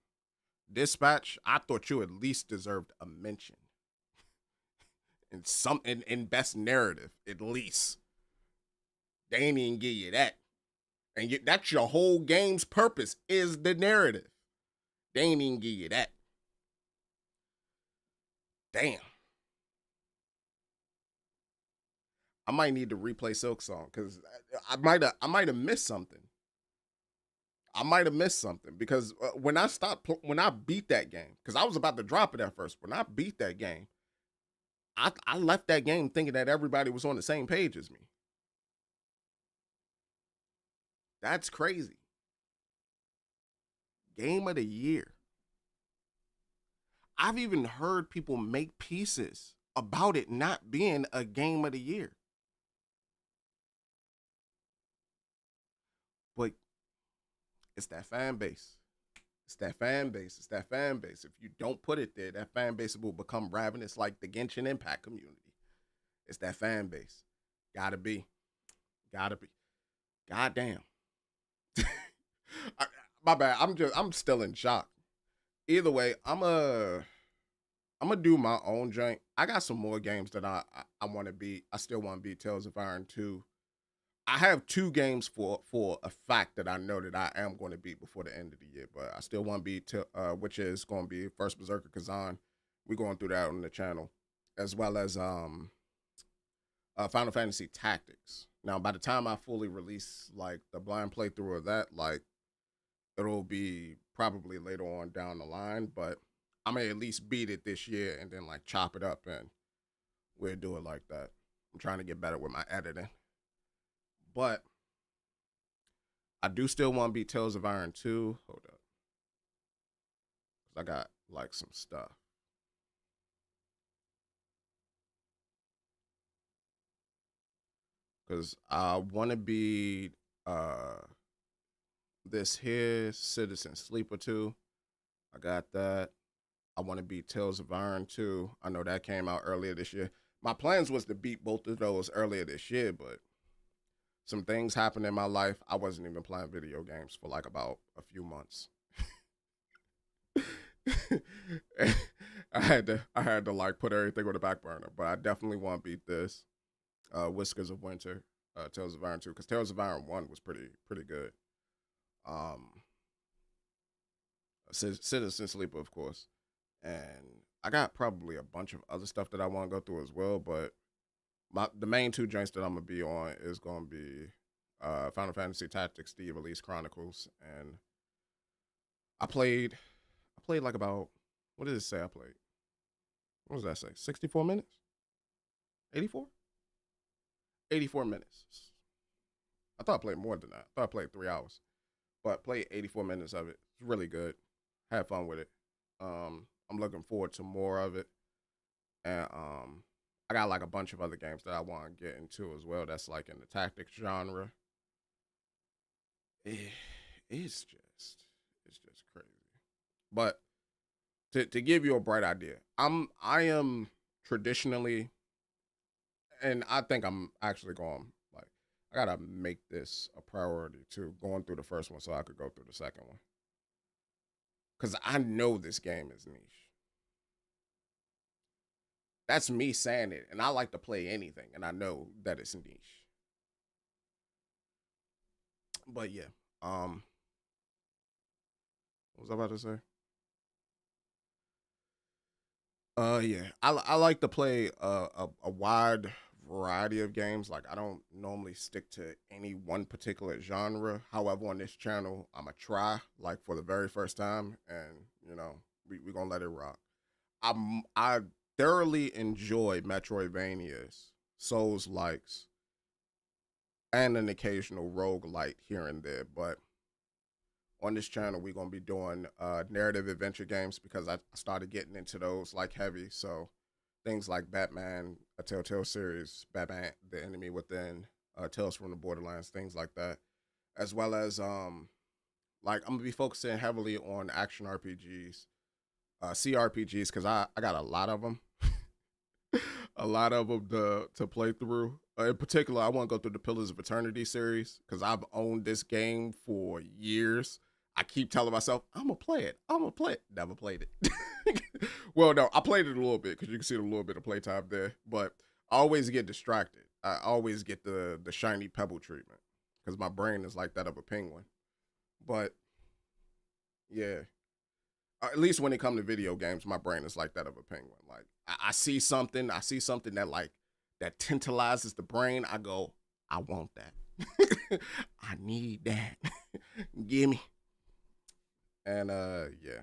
Dispatch, I thought you at least deserved a mention. In best narrative, at least. They ain't even give you that. And that's your whole game's purpose, is the narrative. They ain't even give you that. Damn. I might need to replay Silksong because I might have missed something. I might have missed something because when I beat that game, because I was about to drop it at first. When I beat that game, I left that game thinking that everybody was on the same page as me. That's crazy. Game of the year. I've even heard people make pieces about it not being a game of the year. But it's that fan base. It's that fan base. It's that fan base. If you don't put it there, that fan base will become ravenous like the Genshin Impact community. It's that fan base. Gotta be. Gotta be. Goddamn. My bad. I'm still in shock. Either way, I'm gonna do my own joint. I got some more games that I want to beat. I still want to beat Tales of Iron 2. I have two games for a fact that I know that I am going to beat before the end of the year, but I still want to beat which is going to be First Berserker Kazan. We're going through that on the channel, as well as Final Fantasy Tactics. Now, by the time I fully release like the blind playthrough of that, like it'll be probably later on down the line, but I may at least beat it this year and then like chop it up and we'll do it like that. I'm trying to get better with my editing. But I do still want to beat Tales of Iron 2. Hold up. I got like some stuff. Because I want to be this here Citizen Sleeper 2. I got that. I want to beat Tales of Iron 2. I know that came out earlier this year. My plans was to beat both of those earlier this year, but some things happened in my life. I wasn't even playing video games for like about a few months. I had to like put everything on the back burner, but I definitely want to beat this Whiskers of Winter, Tales of Iron 2, because Tales of Iron 1 was pretty good. Um, Citizen Sleeper, of course, and I got probably a bunch of other stuff that I want to go through as well, but the main two joints that I'm gonna be on is gonna be Final Fantasy Tactics: The Release Chronicles, and I played like about, what did it say I played? What does that say? 64 minutes? 84? 84 minutes. I thought I played more than that. I thought I played 3 hours, but played 84 minutes of it. It's really good. Had fun with it. I'm looking forward to more of it, and I got like a bunch of other games that I want to get into as well. That's like in the tactics genre. It, it's just crazy. But to give you a bright idea, I am traditionally, and I think I'm actually going like I gotta make this a priority too, going through the first one so I could go through the second one, because I know this game is niche. That's me saying it, and I like to play anything, and I know that it's niche. But yeah, what was I about to say? Yeah, I like to play a wide variety of games. Like I don't normally stick to any one particular genre. However, on this channel, I'm gonna try like for the very first time, and you know we gonna let it rock. I thoroughly enjoy Metroidvanias, Souls likes, and an occasional roguelite here and there. But on this channel, we're gonna be doing narrative adventure games because I started getting into those like heavy. So things like Batman, a Telltale series, Batman, The Enemy Within, Tales from the Borderlands, things like that, as well as like I'm gonna be focusing heavily on action RPGs, CRPGs because I got a lot of them, a lot of them to play through. In particular, I want to go through the Pillars of Eternity series because I've owned this game for years. I keep telling myself I'm gonna play it. I'm gonna play it. Never played it. Well, no, I played it a little bit because you can see a little bit of playtime there. But I always get distracted. I always get the shiny pebble treatment because my brain is like that of a penguin. But yeah, at least when it comes to video games, my brain is like that of a penguin. Like I see something that like that tantalizes the brain. I go, I want that. I need that. Give me. And yeah.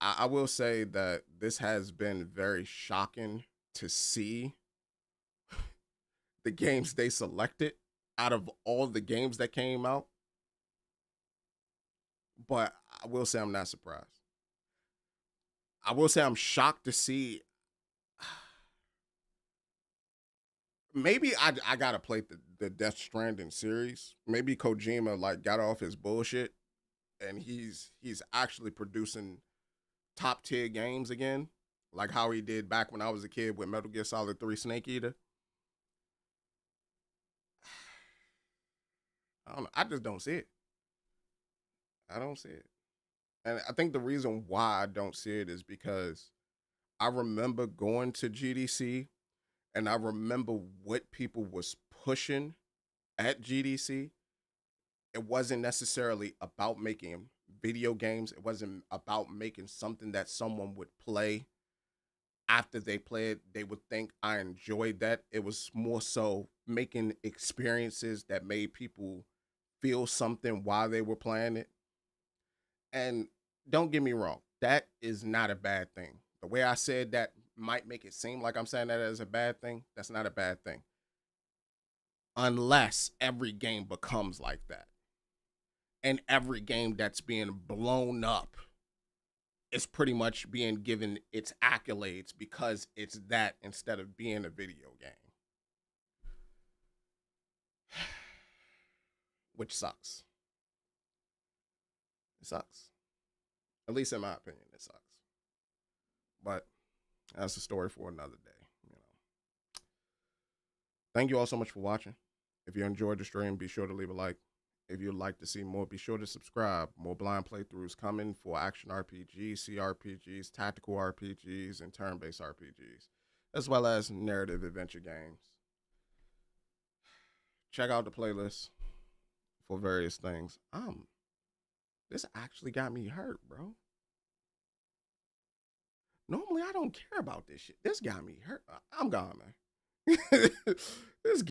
I will say that this has been very shocking to see the games they selected out of all the games that came out. But I will say I'm not surprised. I will say I'm shocked to see. Maybe I gotta play the Death Stranding series. Maybe Kojima like got off his bullshit and he's actually producing top tier games again, like how he did back when I was a kid with Metal Gear Solid 3 Snake Eater. I don't know. I just don't see it. I don't see it. And I think the reason why I don't see it is because I remember going to GDC and I remember what people was pushing at GDC. It wasn't necessarily about making video games. It wasn't about making something that someone would play after they played. They would think I enjoyed that. It was more so making experiences that made people feel something while they were playing it. And don't get me wrong, that is not a bad thing. The way I said that might make it seem like I'm saying that as a bad thing. That's not a bad thing. Unless every game becomes like that. And every game that's being blown up is pretty much being given its accolades because it's that instead of being a video game. Which sucks. It sucks. At least in my opinion, it sucks. But that's a story for another day. You know. Thank you all so much for watching. If you enjoyed the stream, be sure to leave a like. If you'd like to see more, be sure to subscribe. More blind playthroughs coming for action RPGs, CRPGs, tactical RPGs, and turn-based RPGs, as well as narrative adventure games. Check out the playlist for various things. This actually got me hurt, bro. Normally I don't care about this shit. This got me hurt. I'm gone, man. This